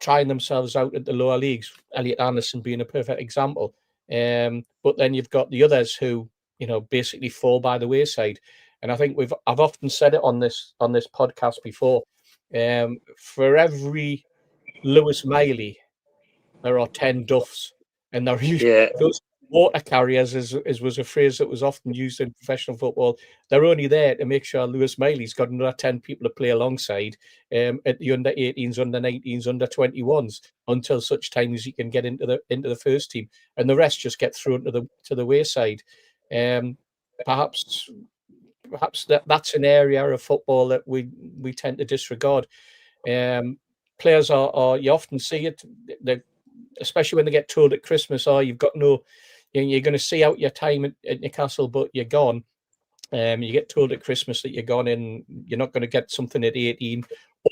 Speaker 6: trying themselves out at the lower leagues. Elliot Anderson being a perfect example. But then you've got the others who basically fall by the wayside. And I think I've often said it on this podcast before. For every Lewis Miley, there are 10 Duffs, and those water carriers, as was a phrase that was often used in professional football. They're only there to make sure Lewis Miley's got another 10 people to play alongside at the under 18s, under 19s, under 21s, until such time as he can get into the first team, and the rest just get thrown to the wayside. Perhaps that's an area of football that we tend to disregard. Players are you often see it, especially when they get told at Christmas, you've got you're going to see out your time at Newcastle, but you're gone. You get told at Christmas that you're gone, and you're not going to get something at 18,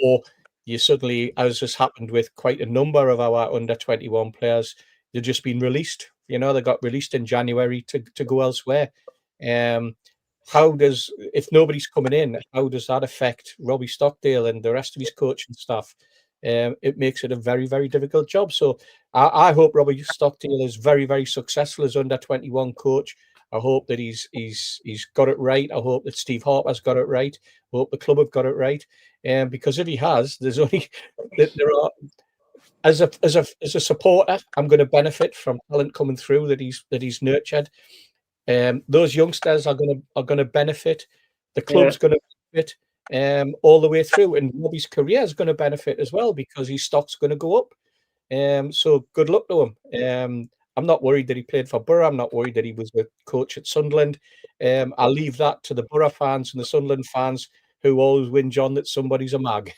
Speaker 6: or you suddenly, as has happened with quite a number of our under 21 players, they've just been released. They got released in January to go elsewhere. if nobody's coming in, how does that affect Robbie Stockdale and the rest of his coaching staff? It makes it a very, very difficult job. So I hope Robbie Stockdale is very, very successful as under-21 coach. I hope that he's got it right. I hope that Steve Harper's got it right. I hope the club have got it right. Because if he has, there are, as a supporter, I'm going to benefit from talent coming through that he's nurtured. Those youngsters are going to benefit. The club's going to benefit all the way through, and Robbie's career is going to benefit as well because his stock's going to go up. So good luck to him. I'm not worried that he played for Borough. I'm not worried that he was a coach at Sunderland. I'll leave that to the Borough fans and the Sunderland fans who always whinge on that somebody's a mag.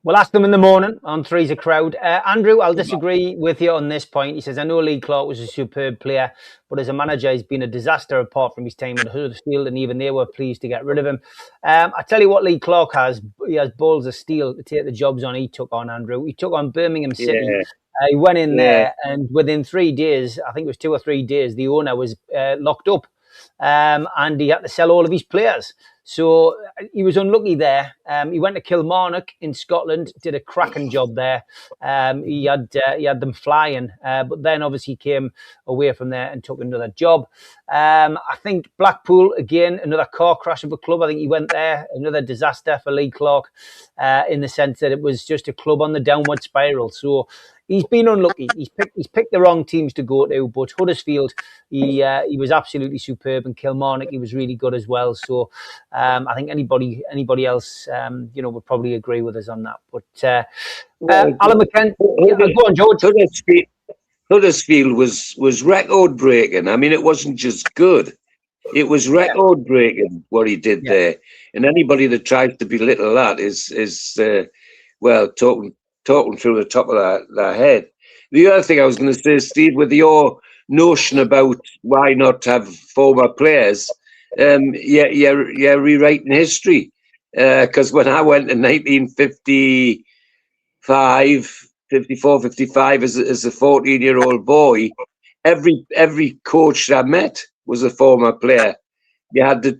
Speaker 5: We'll ask them in the morning on Three's a Crowd. Andrew, I'll disagree with you on this point. He says, I know Lee Clark was a superb player, but as a manager, he's been a disaster apart from his time at Huddersfield, and even they were pleased to get rid of him. I tell you what Lee Clark has. He has balls of steel to take the jobs on he took on, Andrew. He took on Birmingham City.
Speaker 4: Yeah.
Speaker 5: He went in there, and within 3 days, I think it was 2 or 3 days, the owner was locked up, and he had to sell all of his players. So he was unlucky there. He went to Kilmarnock in Scotland, did a cracking job there. He had them flying, but then obviously came away from there and took another job. I think Blackpool, again, another car crash of a club. I think he went there, another disaster for Lee Clark, in the sense that it was just a club on the downward spiral. So he's been unlucky. He's picked the wrong teams to go to, but Huddersfield, he was absolutely superb, and Kilmarnock, he was really good as well. So I think anybody else, would probably agree with us on that. But Alan McKenzie, go on, George.
Speaker 4: Huddersfield was record breaking. I mean, it wasn't just good; it was record breaking what he did there. And anybody that tries to belittle that is talking through the top of their head. The other thing I was going to say, Steve, with your notion about why not have former players, rewriting history. Because when I went in 1955, 54, 55, as a 14-year-old boy, every coach that I met was a former player. You had the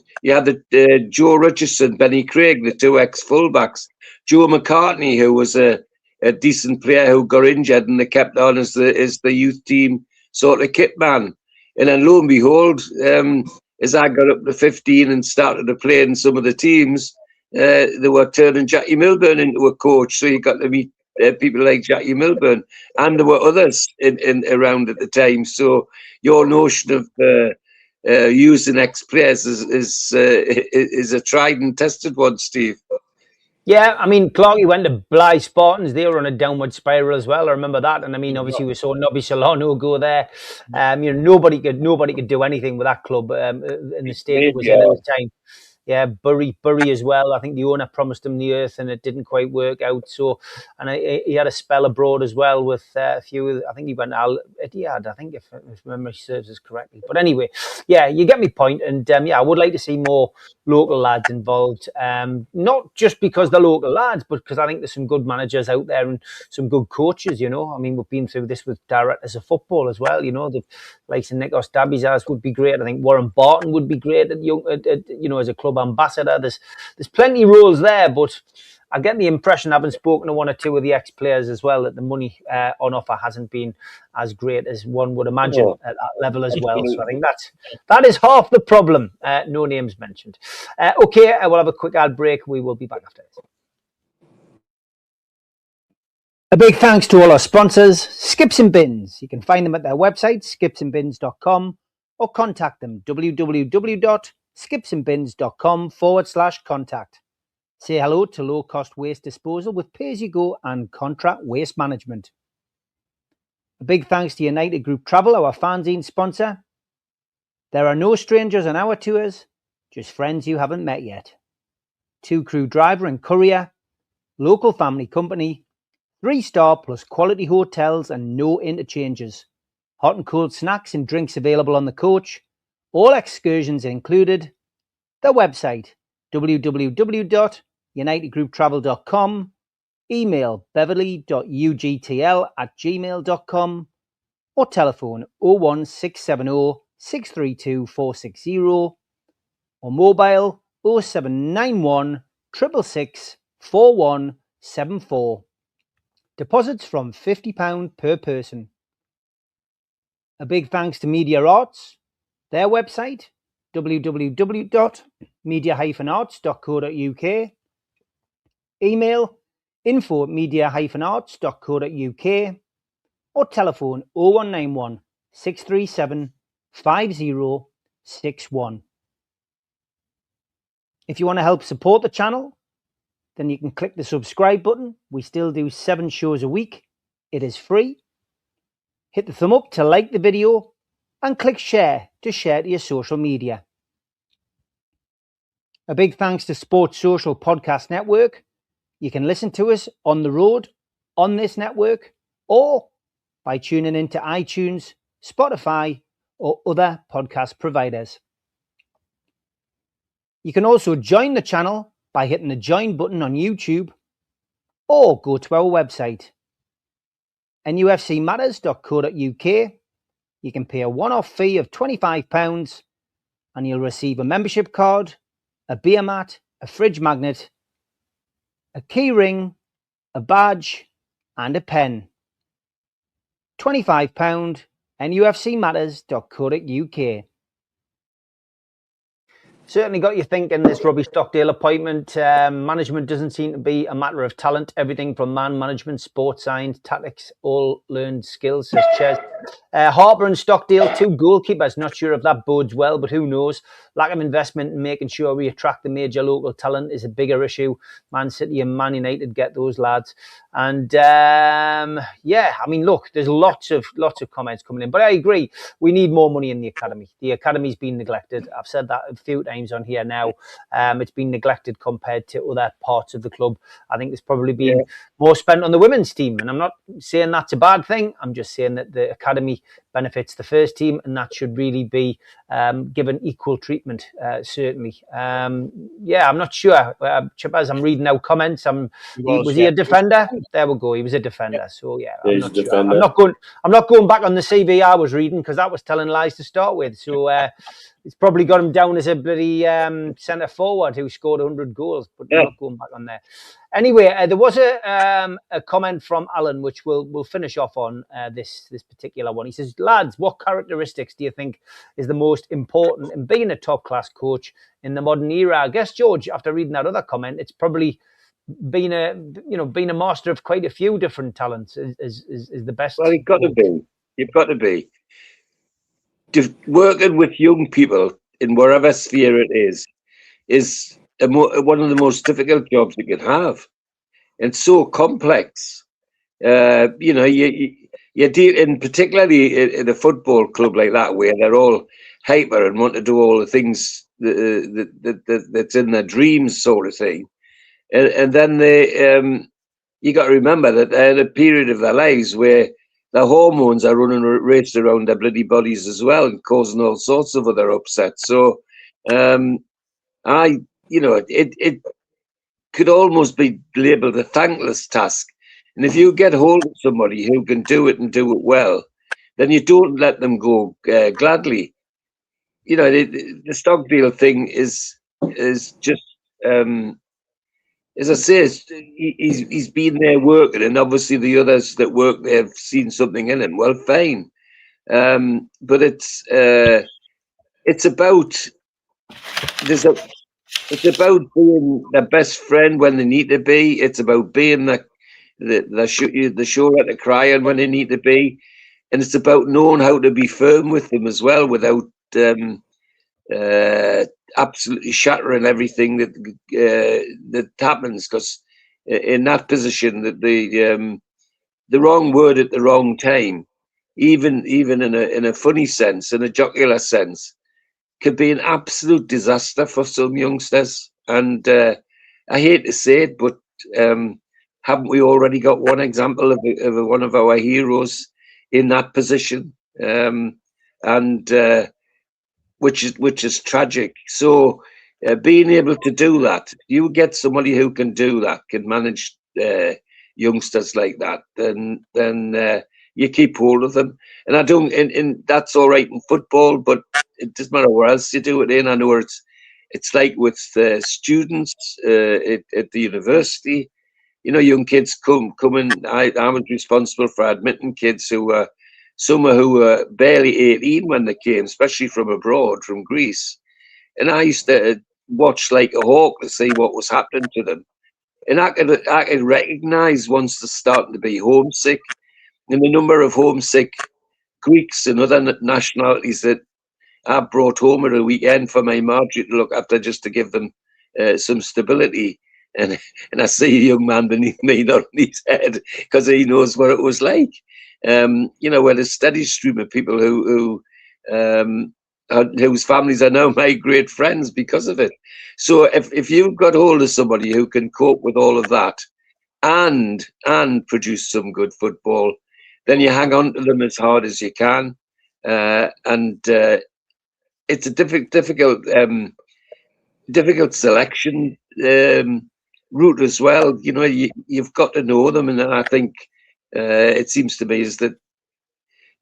Speaker 4: Joe Richardson, Benny Craig, the two ex-fullbacks, Joe McCartney, who was a decent player who got injured, and they kept on as the youth team sort of kit man. And then lo and behold, as I got up to 15 and started to play in some of the teams, they were turning Jackie Milburn into a coach. So you got to meet people like Jackie Milburn, and there were others in around at the time. So your notion of using ex-players is a tried and tested one, Steve.
Speaker 5: Yeah, I mean, Clarkey went to Bly Spartans. They were on a downward spiral as well. I remember that. And I mean, obviously, we saw Nobby Solano go there. Nobody could do anything with that club in the state it was in at the time. Yeah, Bury as well. I think the owner promised him the earth, and it didn't quite work out. So, and he had a spell abroad as well with a few. I think he went Al Etihad, I think, if memory serves us correctly. But anyway, yeah, you get my point. And I would like to see more local lads involved. Not just because they're local lads, but because I think there's some good managers out there and some good coaches. I mean, we've been through this with directors of football as well. The likes of Nikos Dabizas would be great. I think Warren Barton would be great as a club ambassador. There's plenty of roles there, but I get the impression, having spoken to one or two of the ex-players as well, that the money on offer hasn't been as great as one would imagine at that level as well. So I think that is half the problem. No names mentioned. Okay, we'll have a quick ad break. We will be back after this. A big thanks to all our sponsors, Skips and Bins. You can find them at their website, skipsandbins.com, or contact them, www.skipsandbins.com/contact. Say hello to low-cost waste disposal with pay-as-you-go and contract waste management. A big thanks to United Group Travel, our fanzine sponsor. There are no strangers on our tours, just friends you haven't met yet. 2-crew driver and courier, local family company, 3-star plus quality hotels and no interchanges. Hot and cold snacks and drinks available on the coach. All excursions included. Their website, www.unitedgrouptravel.com. Email beverly.ugtl@gmail.com. Or telephone 01670 632 460. or mobile 0791 666 4174. Deposits from £50 per person. A big thanks to Media Arts, their website www.media-arts.co.uk, email info@media-arts.co.uk, or telephone 0191 637 5061. If you want to help support the channel, then you can click the subscribe button. We still do 7 shows a week. It is free. Hit the thumb up to like the video and click share to share to your social media. A big thanks to Sports Social Podcast Network. You can listen to us on the road, on this network, or by tuning into iTunes, Spotify, or other podcast providers. You can also join the channel by hitting the join button on YouTube, or go to our website, nufcmatterspodcast.co.uk. You can pay a one-off fee of £25 and you'll receive a membership card, a beer mat, a fridge magnet, a key ring, a badge, and a pen. £25, nufcmatters.co.uk. Certainly got you thinking, this Robbie Stockdale appointment. Management doesn't seem to be a matter of talent. Everything from man management, sports science, tactics, all learned skills, says Ches. Harper and Stockdale, 2 goalkeepers. Not sure if that bodes well, but who knows. Lack of investment in making sure we attract the major local talent is a bigger issue. Man City and Man United get those lads. And yeah, I mean, look, there's lots of comments coming in, but I agree. We need more money in the academy. The academy's been neglected. I've said that a few times on here now. It's been neglected compared to other parts of the club. I think there's probably been more spent on the women's team, and I'm not saying that's a bad thing. I'm just saying that the academy benefits the first team, and that should really be given equal treatment, certainly. Yeah, I'm not sure. Chippers, I'm reading out comments. Was he a defender? There we go. He was a defender. So yeah, I'm not sure. I'm not going back on the CV I was reading, because that was telling lies to start with. So it's probably got him down as a bloody centre forward who scored 100 goals, but I'm not going back on there. Anyway, there was a comment from Alan, which we'll finish off on this particular one. He says, lads, what characteristics do you think is the most important in being a top class coach in the modern era? I guess, George, after reading that other comment, it's probably being a master of quite a few different talents is the best.
Speaker 4: Well, you've got to be. You've got to be. Working with young people in whatever sphere it is one of the most difficult jobs you can have. It's so complex. You deal in, particularly in a football club like that, where they're all hyper and want to do all the things that's in their dreams, sort of thing. And then you got to remember that they're in a period of their lives where the hormones are running raced around their bloody bodies as well, and causing all sorts of other upsets. So, it could almost be labelled a thankless task. And if you get hold of somebody who can do it and do it well, then you don't let them go gladly. You know, the Stockdale thing is just, as I say, he's been there working, and obviously the others that work there have seen something in him. Well, fine, but it's about being their best friend when they need to be. It's about being the shoulder to cry on when they need to be, and it's about knowing how to be firm with them as well, without absolutely shattering everything that happens. Because in that position, that the wrong word at the wrong time, even in a funny sense, in a jocular sense, could be an absolute disaster for some youngsters. And I hate to say it, but haven't we already got one example of one of our heroes in that position? Which is tragic. So being able to do that, you get somebody who can do that, can manage youngsters like that, then you keep hold of them. And and that's all right in football, but it doesn't matter where else you do it in. I know It's like with students at the university. You know, young kids come in. I was responsible for admitting kids who were barely 18 when they came, especially from abroad, from Greece. And I used to watch like a hawk to see what was happening to them. And I could recognise once they're starting to be homesick, and the number of homesick Greeks and other nationalities that I brought home at a weekend for my Marjorie to look after, just to give them some stability. And I see a young man beneath me nodding his head because he knows what it was like. You know, with a steady stream of people whose families are now my great friends because of it. So if you've got hold of somebody who can cope with all of that and produce some good football, then you hang on to them as hard as you can. It's a difficult selection route as well. You know, you've got to know them, and I think it seems to me is that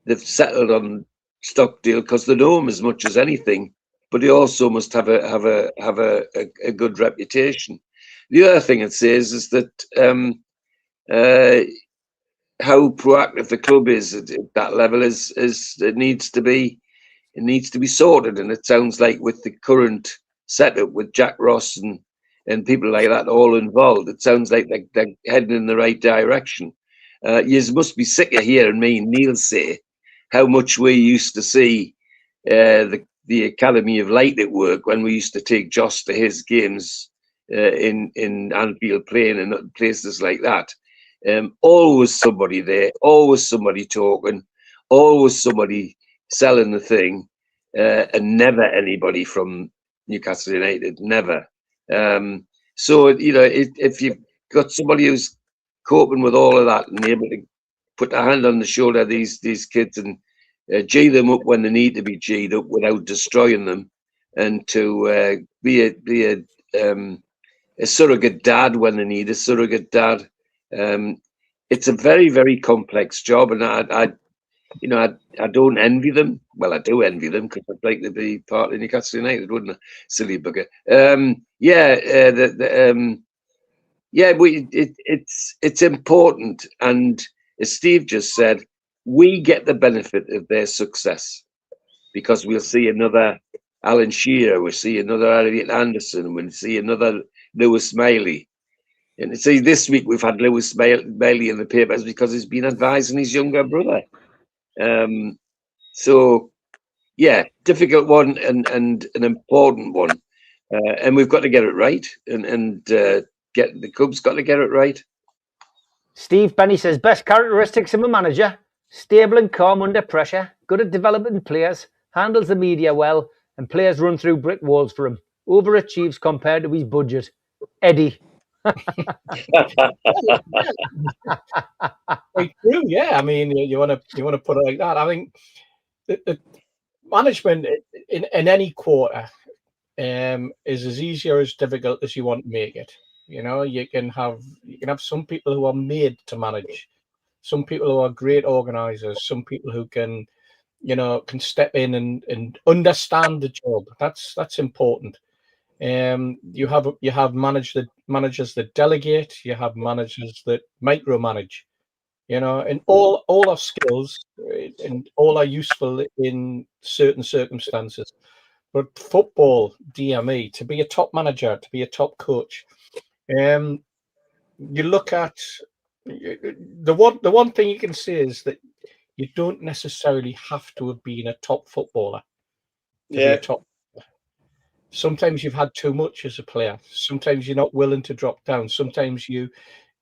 Speaker 4: they've settled on Stockdale because they know him as much as anything, but he also must have a good reputation. The other thing it says is that how proactive the club is at that level is it needs to be sorted, and it sounds like with the current setup with Jack Ross and people like that all involved, it sounds like they're heading in the right direction. You must be sick of hearing me and Neil say how much we used to see the Academy of Light at work when we used to take Joss to his games in Anfield Plain and places like that. Always somebody there, always somebody talking, always somebody selling the thing, and never anybody from Newcastle United, never. So, you know, if you've got somebody who's coping with all of that and able to put a hand on the shoulder of these kids and G them up when they need to be G'd up without destroying them, and to be a surrogate dad when they need a surrogate dad. It's a very, very complex job, and I don't envy them. Well, I do envy them because I'd like to be part of Newcastle United, wouldn't I? Silly bugger. It's important, and as Steve just said, we get the benefit of their success because we'll see another Alan Shearer, we'll see another Elliot Anderson, we'll see another Lewis Miley. And see, this week we've had Lewis Miley in the papers because he's been advising his younger brother. So, yeah, difficult one and an important one. And we've got to get it right, and get the club's got to get it right.
Speaker 5: Steve Benny says, best characteristics of a manager: stable and calm under pressure, good at developing players, handles the media well, and players run through brick walls for him. Overachieves compared to his budget. Eddie.
Speaker 6: Quite true, yeah. I mean, you want to put it like that. I think the management in any quarter is as easy or as difficult as you want to make it. You know, you can have some people who are made to manage, some people who are great organisers, some people who can step in and understand the job. That's important. You have managers that delegate, you have managers that micromanage, and all our skills and all are useful in certain circumstances. But football, DME, to be a top manager, to be a top coach, you look at the one thing you can say is that you don't necessarily have to have been a top footballer to be a top. Sometimes you've had too much as a player. Sometimes you're not willing to drop down. Sometimes you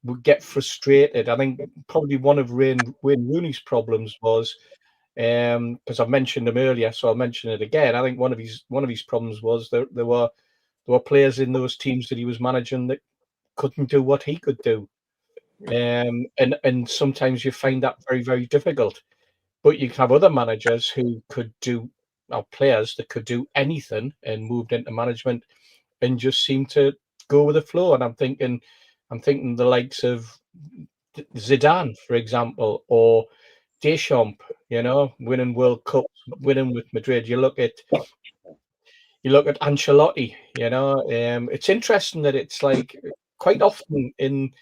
Speaker 6: would get frustrated. I think probably one of Wayne Rooney's problems was, because I mentioned him earlier, so I'll mention it again. I think one of his problems was there were players in those teams that he was managing that couldn't do what he could do, and sometimes you find that very, very difficult. But you have other managers who could do, players that could do anything and moved into management and just seem to go with the flow. And I'm thinking the likes of Zidane, for example, or Deschamps, winning World Cups, winning with Madrid. You look at you look at Ancelotti. It's interesting that it's like quite often in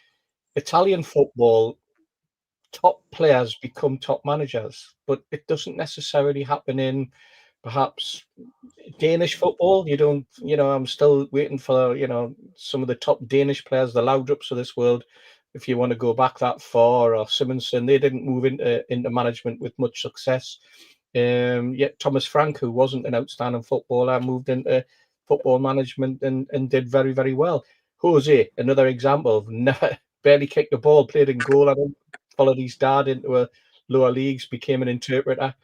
Speaker 6: Italian football, top players become top managers, but it doesn't necessarily happen in perhaps Danish football. You don't, I'm still waiting for, some of the top Danish players, the Laudrups of this world, if you want to go back that far, or Simonsen, they didn't move into management with much success. Yet Thomas Frank, who wasn't an outstanding footballer, moved into football management and did very, very well. Jose, another example of never barely kicked the ball, played in goal. I think followed his dad into a lower leagues, became an interpreter.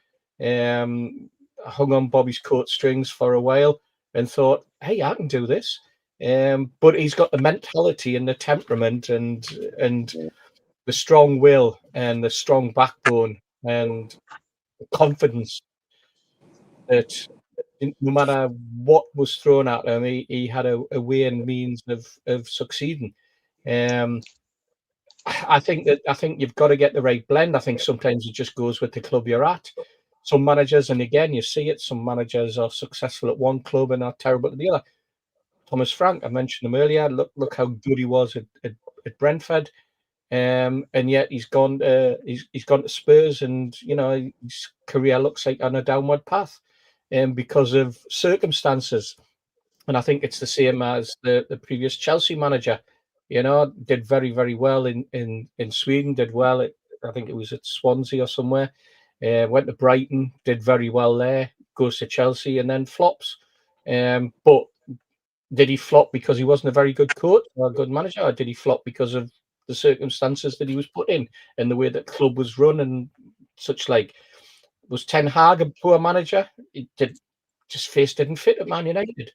Speaker 6: Hung on Bobby's coat strings for a while and thought, hey, I can do this. But he's got the mentality and the temperament and the strong will and the strong backbone and the confidence that no matter what was thrown at him, he had a way and means of succeeding. I think you've got to get the right blend. I think sometimes it just goes with the club you're at. Some managers, and again, you see it, some managers are successful at one club and are terrible at the other. Thomas Frank, I mentioned him earlier. Look how good he was at Brentford. And yet he's gone to Spurs, and his career looks like on a downward path because of circumstances. And I think it's the same as the previous Chelsea manager. Did very, very well in Sweden, did well at, I think it was at Swansea or somewhere. Went to Brighton, did very well there, goes to Chelsea and then flops. But did he flop because he wasn't a very good coach or a good manager, or did he flop because of the circumstances that he was put in and the way that club was run and such like? Was Ten Hag a poor manager? His face didn't fit at Man United.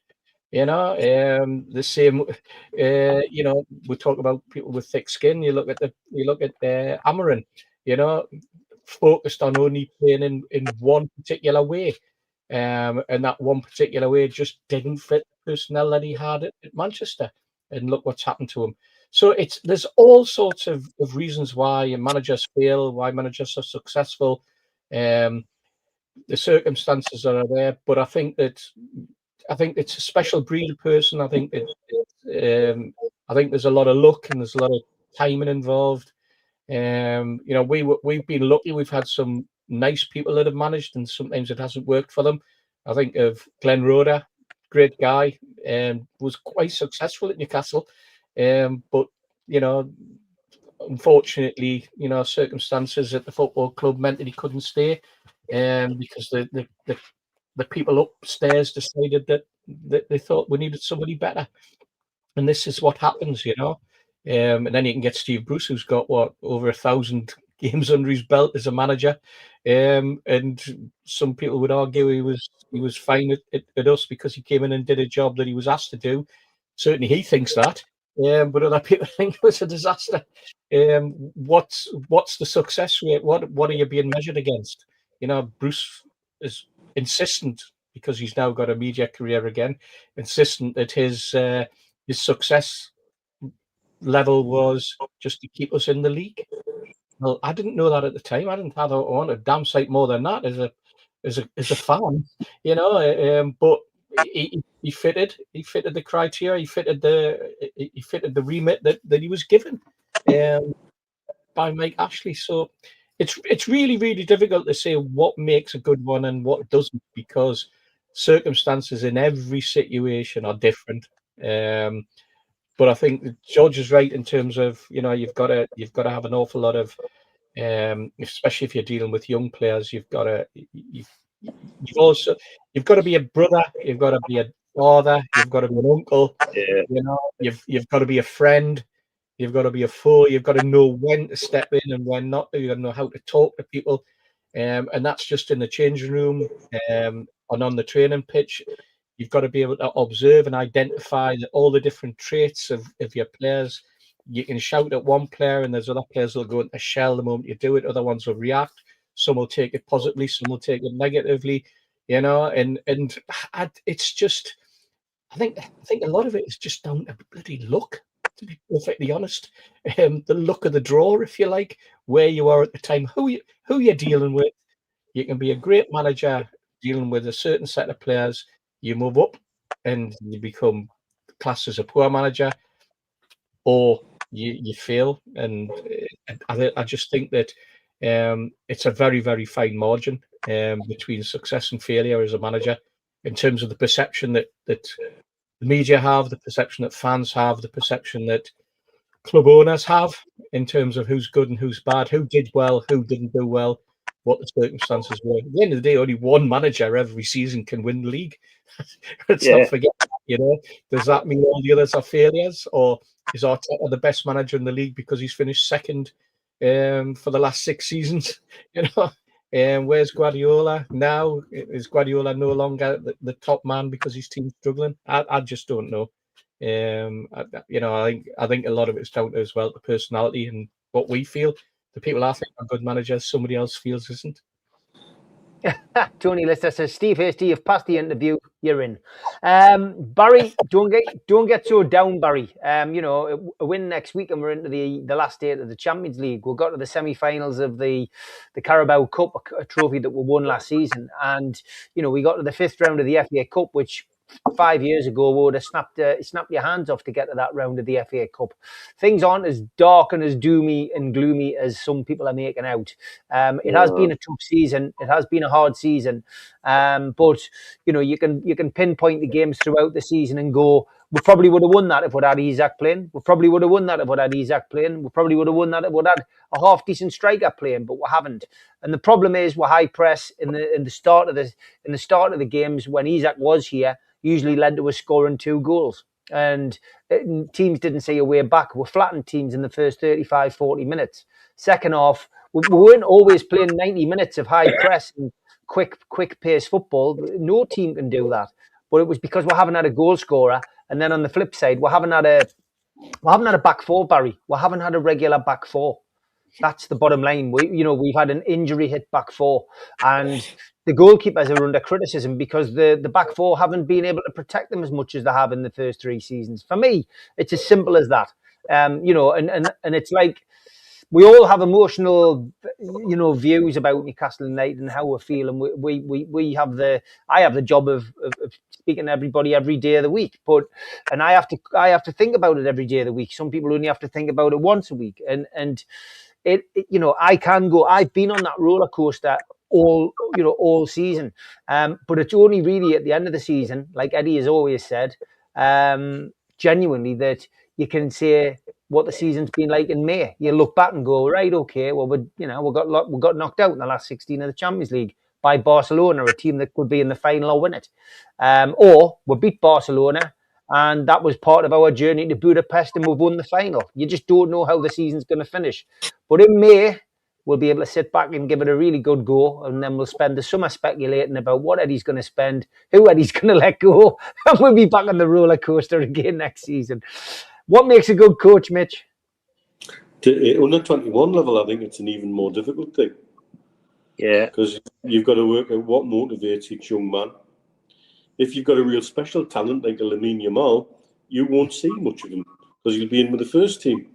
Speaker 6: The same. We talk about people with thick skin. You look at Amarin. Focused on only playing in one particular way, and that one particular way just didn't fit the personnel that he had at Manchester. And look what's happened to him. So there's all sorts of reasons why managers fail, why managers are successful. The circumstances are there, but I think it's a special breed of person. I think there's a lot of luck and there's a lot of timing involved. We've been lucky. We've had some nice people that have managed, and sometimes it hasn't worked for them. I think of Glenn Roeder, great guy, and was quite successful at Newcastle. But unfortunately, circumstances at the football club meant that he couldn't stay, because the people upstairs decided that they thought we needed somebody better. And this is what happens, and then you can get Steve Bruce, who's got over 1,000 games under his belt as a manager. And some people would argue he was fine at us because he came in and did a job that he was asked to do. Certainly he thinks that. But other people think it was a disaster. What's the success rate? What are you being measured against? Bruce is insistent, because he's now got a media career again, insistent that his success level was just to keep us in the league. Well, I didn't know that at the time. I didn't have I want a damn sight more than that as a fan, but he fitted the criteria, he fitted the remit that he was given by Mike Ashley. So it's really, really difficult to say what makes a good one and what doesn't, because circumstances in every situation are different. But I think George is right in terms of you've got to have an awful lot of, especially if you're dealing with young players, you've got to be a brother, you've got to be a father, you've got to be an uncle, you've got to be a friend, you've got to be a fool, you've got to know when to step in and when not. You've got to know how to talk to people, and that's just in the changing room and on the training pitch. You've got to be able to observe and identify all the different traits of your players. You can shout at one player, and there's other players that will go into a shell the moment you do it. Other ones will react. Some will take it positively, some will take it negatively. And it's just, I think a lot of it is just down to bloody luck, to be perfectly honest. The luck of the draw, if you like, where you are at the time, who you're dealing with. You can be a great manager dealing with a certain set of players. You move up and you become classed as a poor manager, or you fail. And I just think that it's a very, very fine margin between success and failure as a manager, in terms of the perception that the media have, the perception that fans have, the perception that club owners have, in terms of who's good and who's bad, who did well, who didn't do well, what the circumstances were. At the end of the day, only one manager every season can win the league. Let's not forget that, you know. Does that mean all the others are failures, or is Arteta the best manager in the league because he's finished second for the last 6 seasons? You know, where's Guardiola now? Is Guardiola no longer the top man because his team's struggling? I just don't know. I think a lot of it's down to, as well, the personality and what we feel. The people I think are good managers, somebody else feels isn't.
Speaker 5: Tony Lister says, Steve Hasty, you've passed the interview, you're in. Barry, don't get so down, Barry. A win next week and we're into the last eight of the Champions League. We'll go to the semi-finals of the Carabao Cup, a trophy that we won last season. And, we got to the 5th round of the FA Cup, which 5 years ago we would have snapped your hands off to get to that round of the FA Cup. Things aren't as dark and as doomy and gloomy as some people are making out. It has been a tough season. It has been a hard season. But you can pinpoint the games throughout the season and go, we probably would have won that if we'd had Isak playing. We probably would have won that if we'd had Isak playing. We probably would have won that if we'd had a half decent striker playing, but we haven't. And the problem is we're high press in the start of the games when Isak was here. Usually led to us scoring 2 goals. And teams didn't see a way back. We flattened teams in the first 35, 40 minutes. Second half, we weren't always playing 90 minutes of high press and quick pace football. No team can do that. But it was because we haven't had a goal scorer. And then on the flip side, we haven't had a back four, Barry. We haven't had a regular back four. That's the bottom line. We've had an injury hit back four, and the goalkeepers are under criticism because the back four haven't been able to protect them as much as they have in the first 3 seasons. For me, it's as simple as that. And it's like we all have emotional, views about Newcastle United and how we feel, and I have the job of speaking to everybody every day of the week, and I have to think about it every day of the week. Some people only have to think about it once a week, and I've been on that roller coaster all season, but it's only really at the end of the season, like Eddie has always said, genuinely, that you can say what the season's been like in May. You look back and go, right, okay, well, we got knocked out in the last 16 of the Champions League by Barcelona, a team that could be in the final or win it, or we beat Barcelona. And that was part of our journey to Budapest, and we've won the final. You just don't know how the season's going to finish. But in May, we'll be able to sit back and give it a really good go, and then we'll spend the summer speculating about what Eddie's going to spend, who Eddie's going to let go, and we'll be back on the roller coaster again next season. What makes a good coach, Mitch?
Speaker 7: Under 21 level, I think it's an even more difficult thing.
Speaker 4: Yeah.
Speaker 7: Because you've got to work out what motivates each young man. If you've got a real special talent like a Lamine Yamal, you won't see much of him because he'll be in with the first team.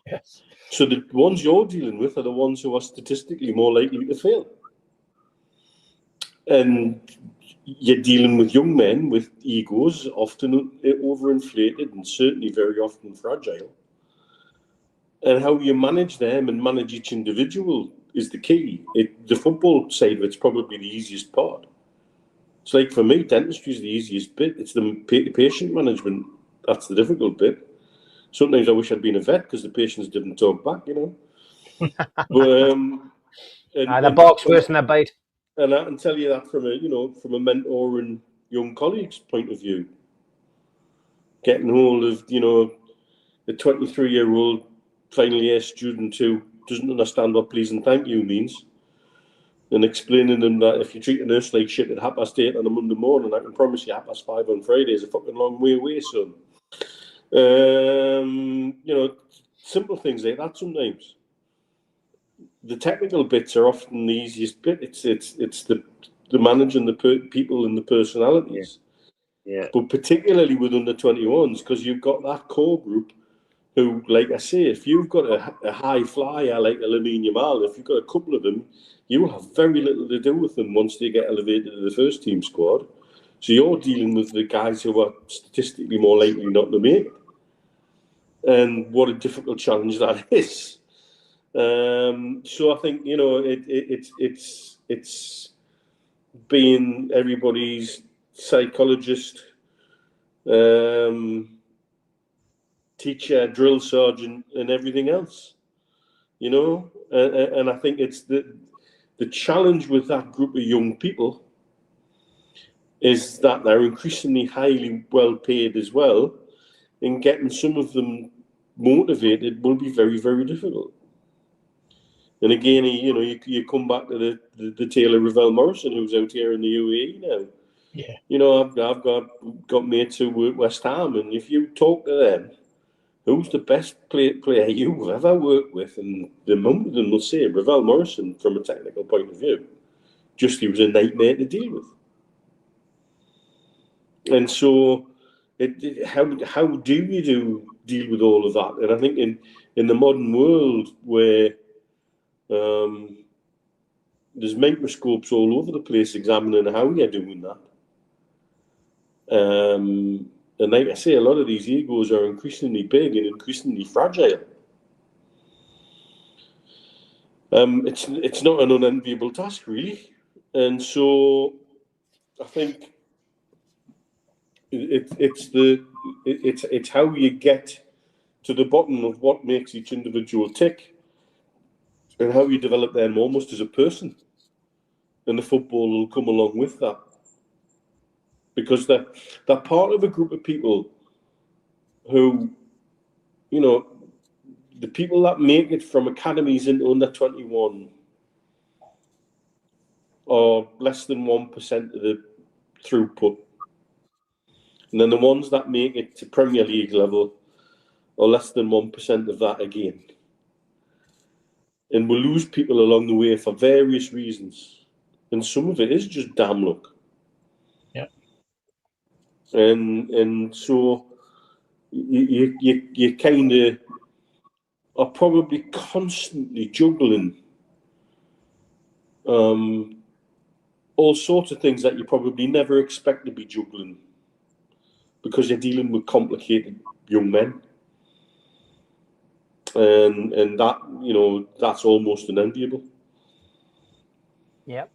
Speaker 6: Yes.
Speaker 7: So the ones you're dealing with are the ones who are statistically more likely to fail. And you're dealing with young men with egos, often overinflated and certainly very often fragile. And how you manage them and manage each individual is the key. The football side of it's probably the easiest part. It's like, for me, dentistry is the easiest bit. It's the patient management. That's the difficult bit. Sometimes I wish I'd been a vet because the patients didn't talk back, But,
Speaker 5: the bark's worse than a bite.
Speaker 7: And I can tell you that from a mentor and young colleague's point of view. Getting hold of, a 23-year-old final year student who doesn't understand what please and thank you means, and explaining them that if you treat a nurse like shit at 8:30 on a Monday morning, I can promise you 5:30 on Friday is a fucking long way away, son. Simple things like that sometimes. The technical bits are often the easiest bit. It's the managing the people and the personalities.
Speaker 4: Yeah.
Speaker 7: But particularly with under 21s, because you've got that core group who, like I say, if you've got a high flyer like a Lamine Yamal, if you've got a couple of them, you will have very little to do with them once they get elevated to the first team squad. So you're dealing with the guys who are statistically more likely not to make it. And what a difficult challenge that is. So I think, it's being everybody's psychologist, teacher, drill sergeant, and everything else. And I think it's the challenge with that group of young people is that they're increasingly highly well paid as well, and getting some of them motivated will be very, very difficult. And again, you come back to the tale of Ravel Morrison, who's out here in the UAE now.
Speaker 6: Yeah.
Speaker 7: I've got mates who work West Ham, and if you talk to them, who's the best player you've ever worked with, and the number of them will say Ravel Morrison from a technical point of view. Just he was a nightmare to deal with. And so, how do you deal with all of that? And I think in the modern world where there's microscopes all over the place examining how you're doing that. And like I say, a lot of these egos are increasingly big and increasingly fragile. It's not an unenviable task, really. And so I think it's how you get to the bottom of what makes each individual tick, and how you develop them almost as a person. And the football will come along with that. Because they're part of a group of people who, the people that make it from academies into under 21 are less than 1% of the throughput. And then the ones that make it to Premier League level are less than 1% of that again. And we'll lose people along the way for various reasons. And some of it is just damn luck.
Speaker 6: Yeah.
Speaker 7: And so you kind of are probably constantly juggling all sorts of things that you probably never expect to be juggling, because you're dealing with complicated young men. And that, that's almost unenviable.
Speaker 5: Yeah.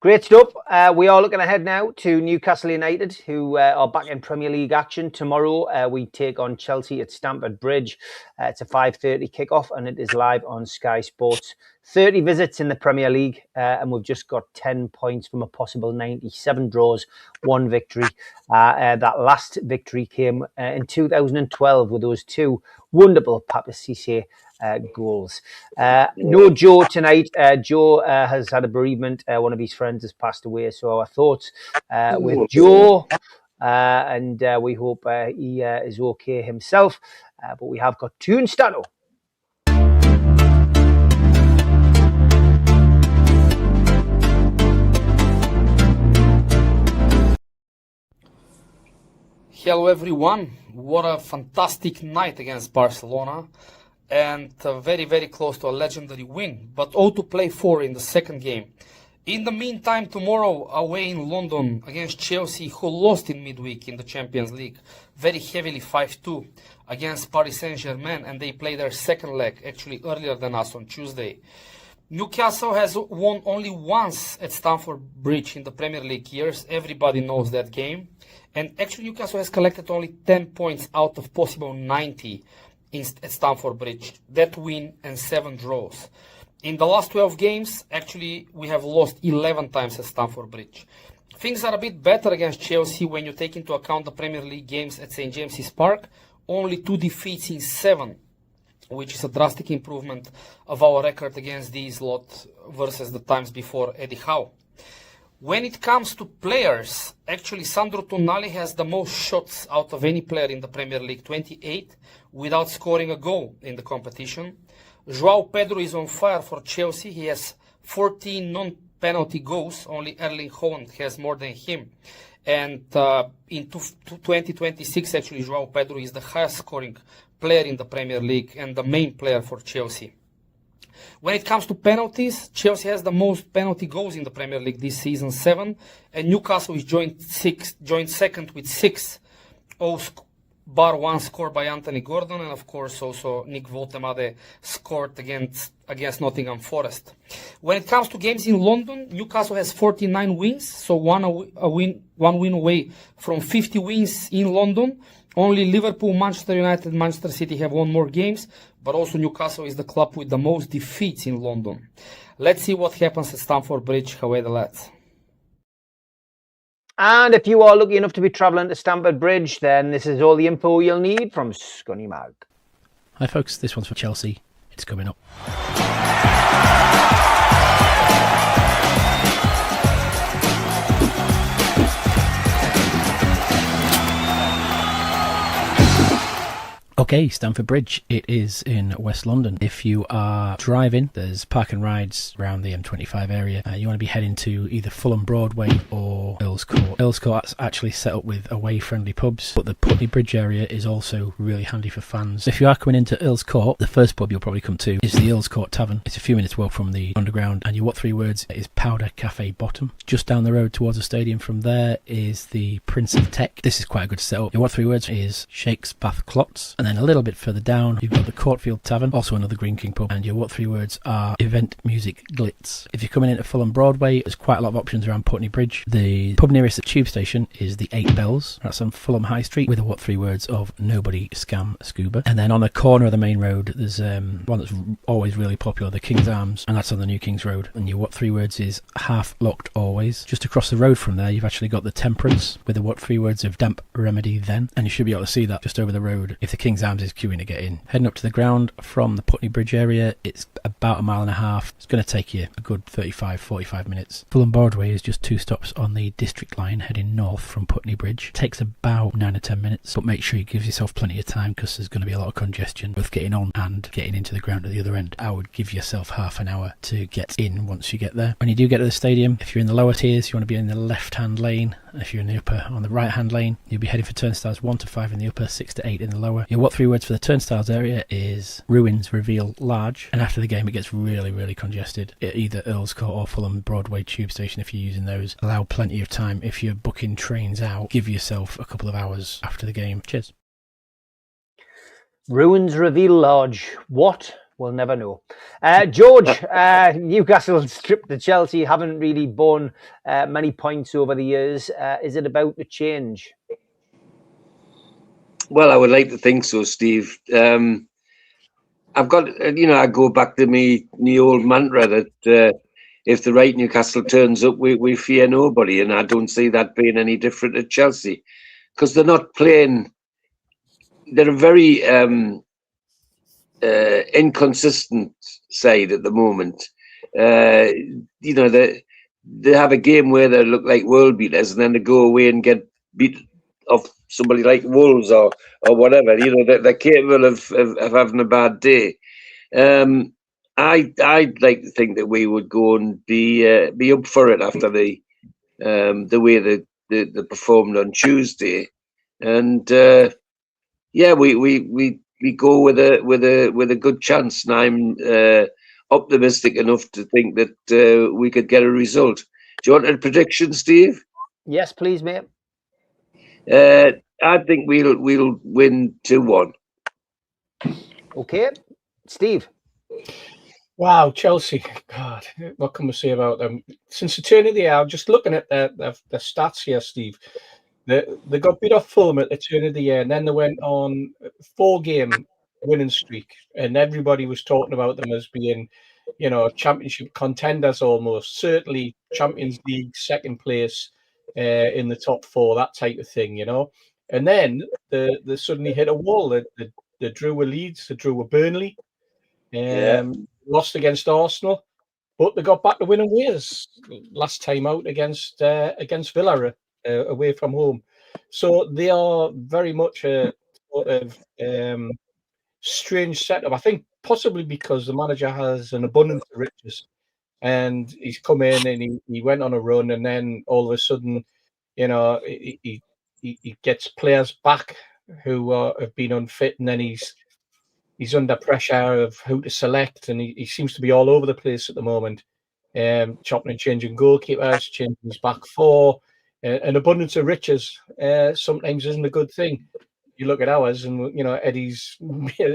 Speaker 5: Great stuff. We are looking ahead now to Newcastle United, who are back in Premier League action tomorrow. We take on Chelsea at Stamford Bridge. It's a 5:30 kickoff, and it is live on Sky Sports. 30 visits in the Premier League, and we've just got 10 points from a possible 97 draws, 1 victory. That last victory came in 2012 with those 2 wonderful Papa Cisse goals. No Joe tonight. Joe has had a bereavement. One of his friends has passed away. So our thoughts with Joe, and we hope he is okay himself. But we have got Toon Stano.
Speaker 8: Hello everyone, what a fantastic night against Barcelona, and very, very close to a legendary win, but all to play for in the second game. In the meantime, tomorrow away in London against Chelsea, who lost in midweek in the Champions League very heavily 5-2 against Paris Saint-Germain, and they play their second leg actually earlier than us on Tuesday. Newcastle has won only once at Stamford Bridge in the Premier League years. Everybody knows that game. And actually Newcastle has collected only 10 points out of possible 90 at Stamford Bridge. That win and 7 draws. In the last 12 games, actually, we have lost 11 times at Stamford Bridge. Things are a bit better against Chelsea when you take into account the Premier League games at St. James's Park. Only 2 defeats in 7, which is a drastic improvement of our record against these lot versus the times before Eddie Howe. When it comes to players, actually Sandro Tonali has the most shots out of any player in the Premier League, 28, without scoring a goal in the competition. João Pedro is on fire for Chelsea. He has 14 non-penalty goals. Only Erling Haaland has more than him. And in 2026, actually, João Pedro is the highest scoring player in the Premier League and the main player for Chelsea. When it comes to penalties, Chelsea has the most penalty goals in the Premier League this season, 7, and Newcastle is joint second with 6, bar 1 scored by Anthony Gordon, and of course also Nick Woltemade scored against Nottingham Forest. When it comes to games in London, Newcastle has 49 wins, so one win away from 50 wins in London. Only Liverpool, Manchester United, Manchester City have won more games, but also Newcastle is the club with the most defeats in London. Let's see what happens at Stamford Bridge. Away the lads.
Speaker 5: And if you are lucky enough to be travelling to Stamford Bridge, then this is all the info you'll need from Scunny Mag.
Speaker 9: Hi folks, this one's for Chelsea. It's coming up. Okay, Stamford Bridge. It is in West London. If you are driving, there's park and rides around the M25 area. You want to be heading to either Fulham Broadway or Earls Court. Earls Court's actually set up with away-friendly pubs, but the Putney Bridge area is also really handy for fans. If you are coming into Earls Court, the first pub you'll probably come to is the Earls Court Tavern. It's a few minutes walk from the Underground, and your what 3 words is Powder Cafe Bottom. Just down the road towards the stadium from there is the Prince of Tech. This is quite a good setup. Your what 3 words is Shakes Bath Clots, and then a little bit further down you've got the Courtfield Tavern, also another Green King pub, and your what 3 words are Event Music Glitz. If you're coming into Fulham Broadway, there's quite a lot of options around Putney Bridge. The pub nearest the tube station is the 8 Bells. That's on Fulham High Street with a what 3 words of Nobody Scam Scuba. And then on the corner of the main road there's one that's always really popular, the King's Arms, and that's on the New King's Road, and your what 3 words is Half Locked Always. Just across the road from there you've actually got the Temperance with the what 3 words of Damp Remedy Then, and you should be able to see that just over the road if the King's Arms is queuing to get in. Heading up to the ground from the Putney Bridge area, it's about a mile and a half. It's going to take you a good 35-45 minutes. Fulham Broadway is just 2 stops on the District line heading north from Putney Bridge. It takes about 9 or 10 minutes, but make sure you give yourself plenty of time because there's going to be a lot of congestion both getting on and getting into the ground at the other end. I would give yourself half an hour to get in once you get there. When you do get to the stadium, if you're in the lower tiers, you want to be in the left-hand lane. If you're in the upper, on the right-hand lane, you'll be heading for turnstiles 1 to 5 in the upper, 6 to 8 in the lower. Your what 3 words for the turnstiles area is Ruins Reveal Large, and after the game it gets really, really congested at either Earls Court or Fulham Broadway tube station. If you're using those, allow plenty of time. If you're booking trains out, give yourself a couple of hours after the game. Cheers.
Speaker 5: Ruins Reveal Large. What? We'll never know. George, Newcastle stripped to Chelsea, haven't really borne many points over the years. Is it about to change?
Speaker 4: Well, I would like to think so, Steve. I've got, I go back to me old mantra that if the right Newcastle turns up, we fear nobody, and I don't see that being any different at Chelsea because they're not playing. They're a very inconsistent side at the moment. They have a game where they look like world beaters, and then they go away and get beat off somebody like Wolves or whatever. They're capable of having a bad day. I'd like to think that we would go and be up for it after the way they performed on Tuesday, and we go with a good chance, and I'm optimistic enough to think that we could get a result. Do you want a prediction, Steve?
Speaker 5: Yes, please, mate.
Speaker 4: I think we'll win 2-1.
Speaker 5: Okay, Steve.
Speaker 6: Wow, Chelsea. God, what can we say about them? Since the turn of the year, I'm just looking at the stats here, Steve. They got beat off Fulham at the turn of the year, and then they went on a 4-game winning streak, and everybody was talking about them as being, championship contenders almost. Certainly Champions League second place in the top 4, that type of thing, And then they suddenly hit a wall. They drew with Leeds, they drew with Burnley, lost against Arsenal, but they got back to winning ways last time out against Villa away from home. So they are very much a sort of strange setup. I think possibly because the manager has an abundance of riches, and he's come in and he went on a run, and then all of a sudden, he gets players back who have been unfit, and then he's he's under pressure of who to select, and he seems to be all over the place at the moment. Chopping and changing goalkeepers, changing his back four, an abundance of riches sometimes isn't a good thing. You look at ours, and Eddie's,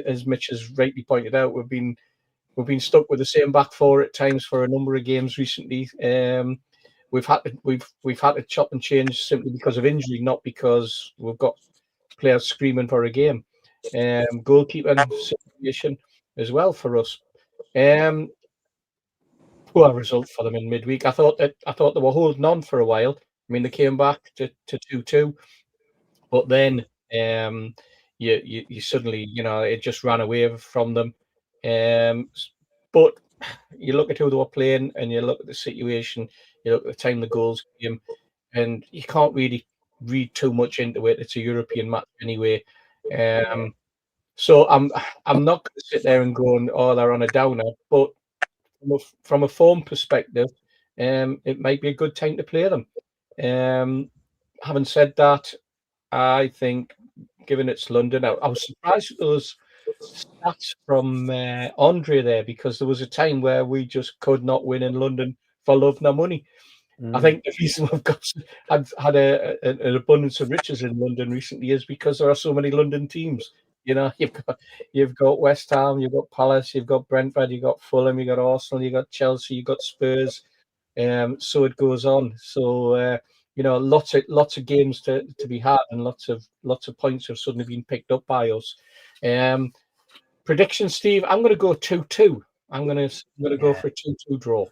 Speaker 6: as Mitch has rightly pointed out, we've been stuck with the same back four at times for a number of games recently. We've had to chop and change simply because of injury, not because we've got players screaming for a game. Goalkeeping situation as well for us. Poor result for them in midweek. I thought they were holding on for a while. I mean, they came back to 2-2, but then you suddenly, it just ran away from them. But you look at who they were playing, and you look at the situation, you look at the time the goals came, and you can't really read too much into it. It's a European match anyway. So I'm not going to sit there and go, oh, they're on a downer, but from a form perspective, it might be a good time to play them. Having said that, I think, given it's London, I was surprised at those stats from Andre there, because there was a time where we just could not win in London for love nor money. I think the reason we've had an abundance of riches in London recently is because there are so many London teams. You've got West Ham, you've got Palace, you've got Brentford, you've got Fulham, you've got Arsenal, you've got Chelsea, you've got Spurs. So it goes on. So lots of games to be had, and lots of points have suddenly been picked up by us. Prediction, Steve. I'm going to go 2-2. I'm going to go for a 2-2 draw.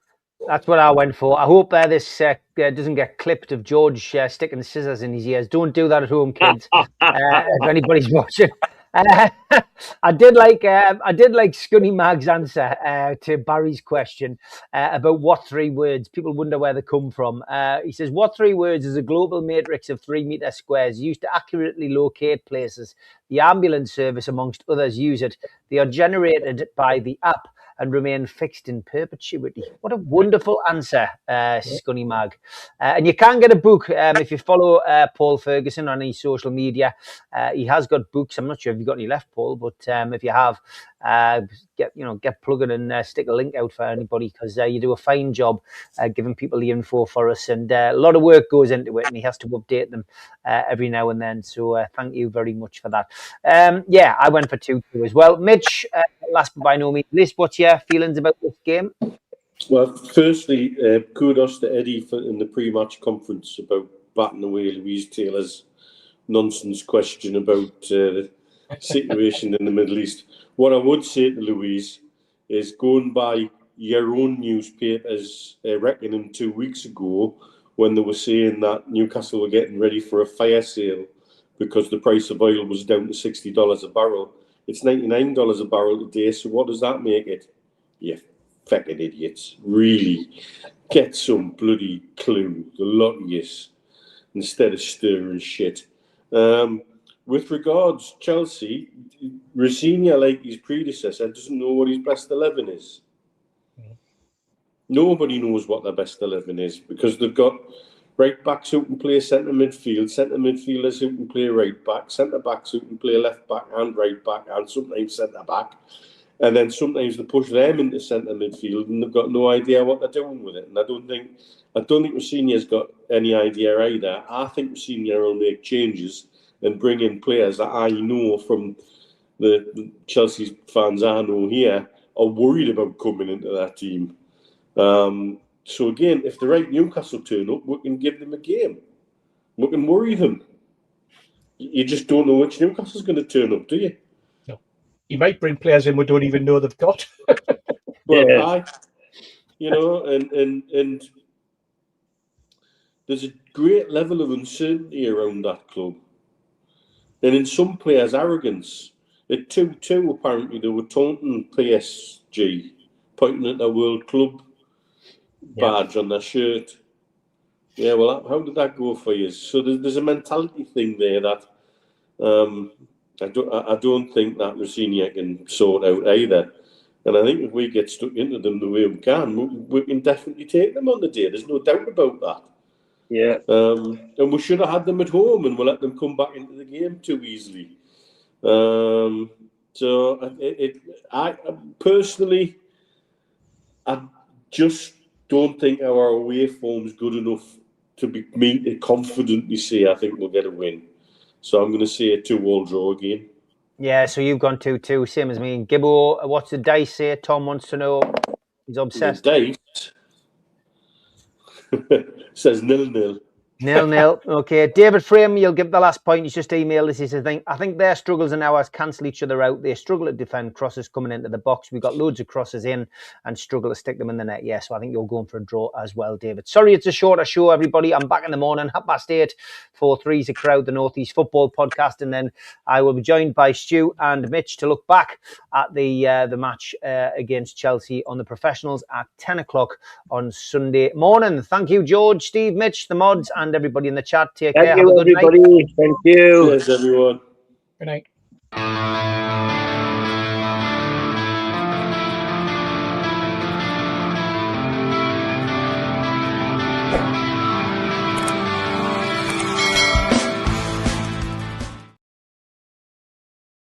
Speaker 5: That's what I went for. I hope this doesn't get clipped of George sticking the scissors in his ears. Don't do that at home, kids. If anybody's watching. I did like Scunny Mag's answer to Barry's question about what 3 words. People wonder where they come from. He says, what 3 words is a global matrix of 3-meter squares used to accurately locate places. The ambulance service, amongst others, use it. They are generated by the app and remain fixed in perpetuity. What a wonderful answer, Scunny Mag. And you can get a book if you follow Paul Ferguson on his social media. He has got books. I'm not sure if you've got any left, Paul, but if you have, get plugging and stick a link out for anybody, because you do a fine job giving people the info for us, and a lot of work goes into it, and he has to update them every now and then. So thank you very much for that. I went for 2-2 as well. Mitch, last but by no means least, what's your feelings about this game?
Speaker 7: Well, firstly, kudos to Eddie in the pre-match conference about batting away Louise Taylor's nonsense question about the situation in the Middle East. What I would say to Louise is, going by your own newspapers reckoning 2 weeks ago, when they were saying that Newcastle were getting ready for a fire sale because the price of oil was down to $60 a barrel. It's $99 a barrel today, so what does that make it? You fucking idiots. Really, get some bloody clue, the lot of yous, instead of stirring shit. With regards Chelsea, Rosenior, like his predecessor, doesn't know what his best 11 is. Nobody knows what their best 11 is, because they've got right backs who can play centre midfielders who can play right back, centre backs who can play left back and right back, and sometimes centre back. And then sometimes they push them into centre midfield, and they've got no idea what they're doing with it. And I don't think Rosenior's got any idea either. I think Rosenior will make changes and bring in players that I know from the Chelsea fans I know here are worried about coming into that team. So again, if the right Newcastle turn up, we can give them a game. We can worry them. You just don't know which Newcastle's going to turn up, do you?
Speaker 6: No. You might bring players in we don't even know they've got.
Speaker 7: Well, and there's a great level of uncertainty around that club. And in some players' arrogance, at 2-2, apparently they were taunting PSG, pointing at their World Club badge on their shirt. Yeah, well, how did that go for you? So there's a mentality thing there that I don't think that Rosenior can sort out either. And I think if we get stuck into them the way we can definitely take them on the day. There's no doubt about that.
Speaker 4: Yeah.
Speaker 7: And we should have had them at home, and we'll let them come back into the game too easily. So So I personally, I just don't think our away form's good enough to me to confidently say I think we'll get a win. So I'm going to say a 2-2 draw again.
Speaker 5: Yeah, so you've gone 2-2, same as me. And Gibbo, what's the dice say? Tom wants to know. He's obsessed.
Speaker 7: The dice says 0-0.
Speaker 5: 0-0. Okay, David Frame, you'll give the last point. He's just emailed us. He says, I think their struggles and ours cancel each other out. They struggle to defend crosses coming into the box. We've got loads of crosses in and struggle to stick them in the net. Yeah, so I think you're going for a draw as well, David. Sorry, it's a shorter show, everybody. I'm back in the morning, 8:30 for 3's a Crowd, the North East Football Podcast. And then I will be joined by Stu and Mitch to look back at the match against Chelsea on the professionals at 10 o'clock on Sunday morning. Thank you, George, Steve, Mitch, the mods, and everybody in the chat. Take care.
Speaker 4: Thank you,
Speaker 5: Have a good
Speaker 4: everybody.
Speaker 5: night.
Speaker 4: Thank you.
Speaker 7: Cheers, everyone.
Speaker 6: Good night.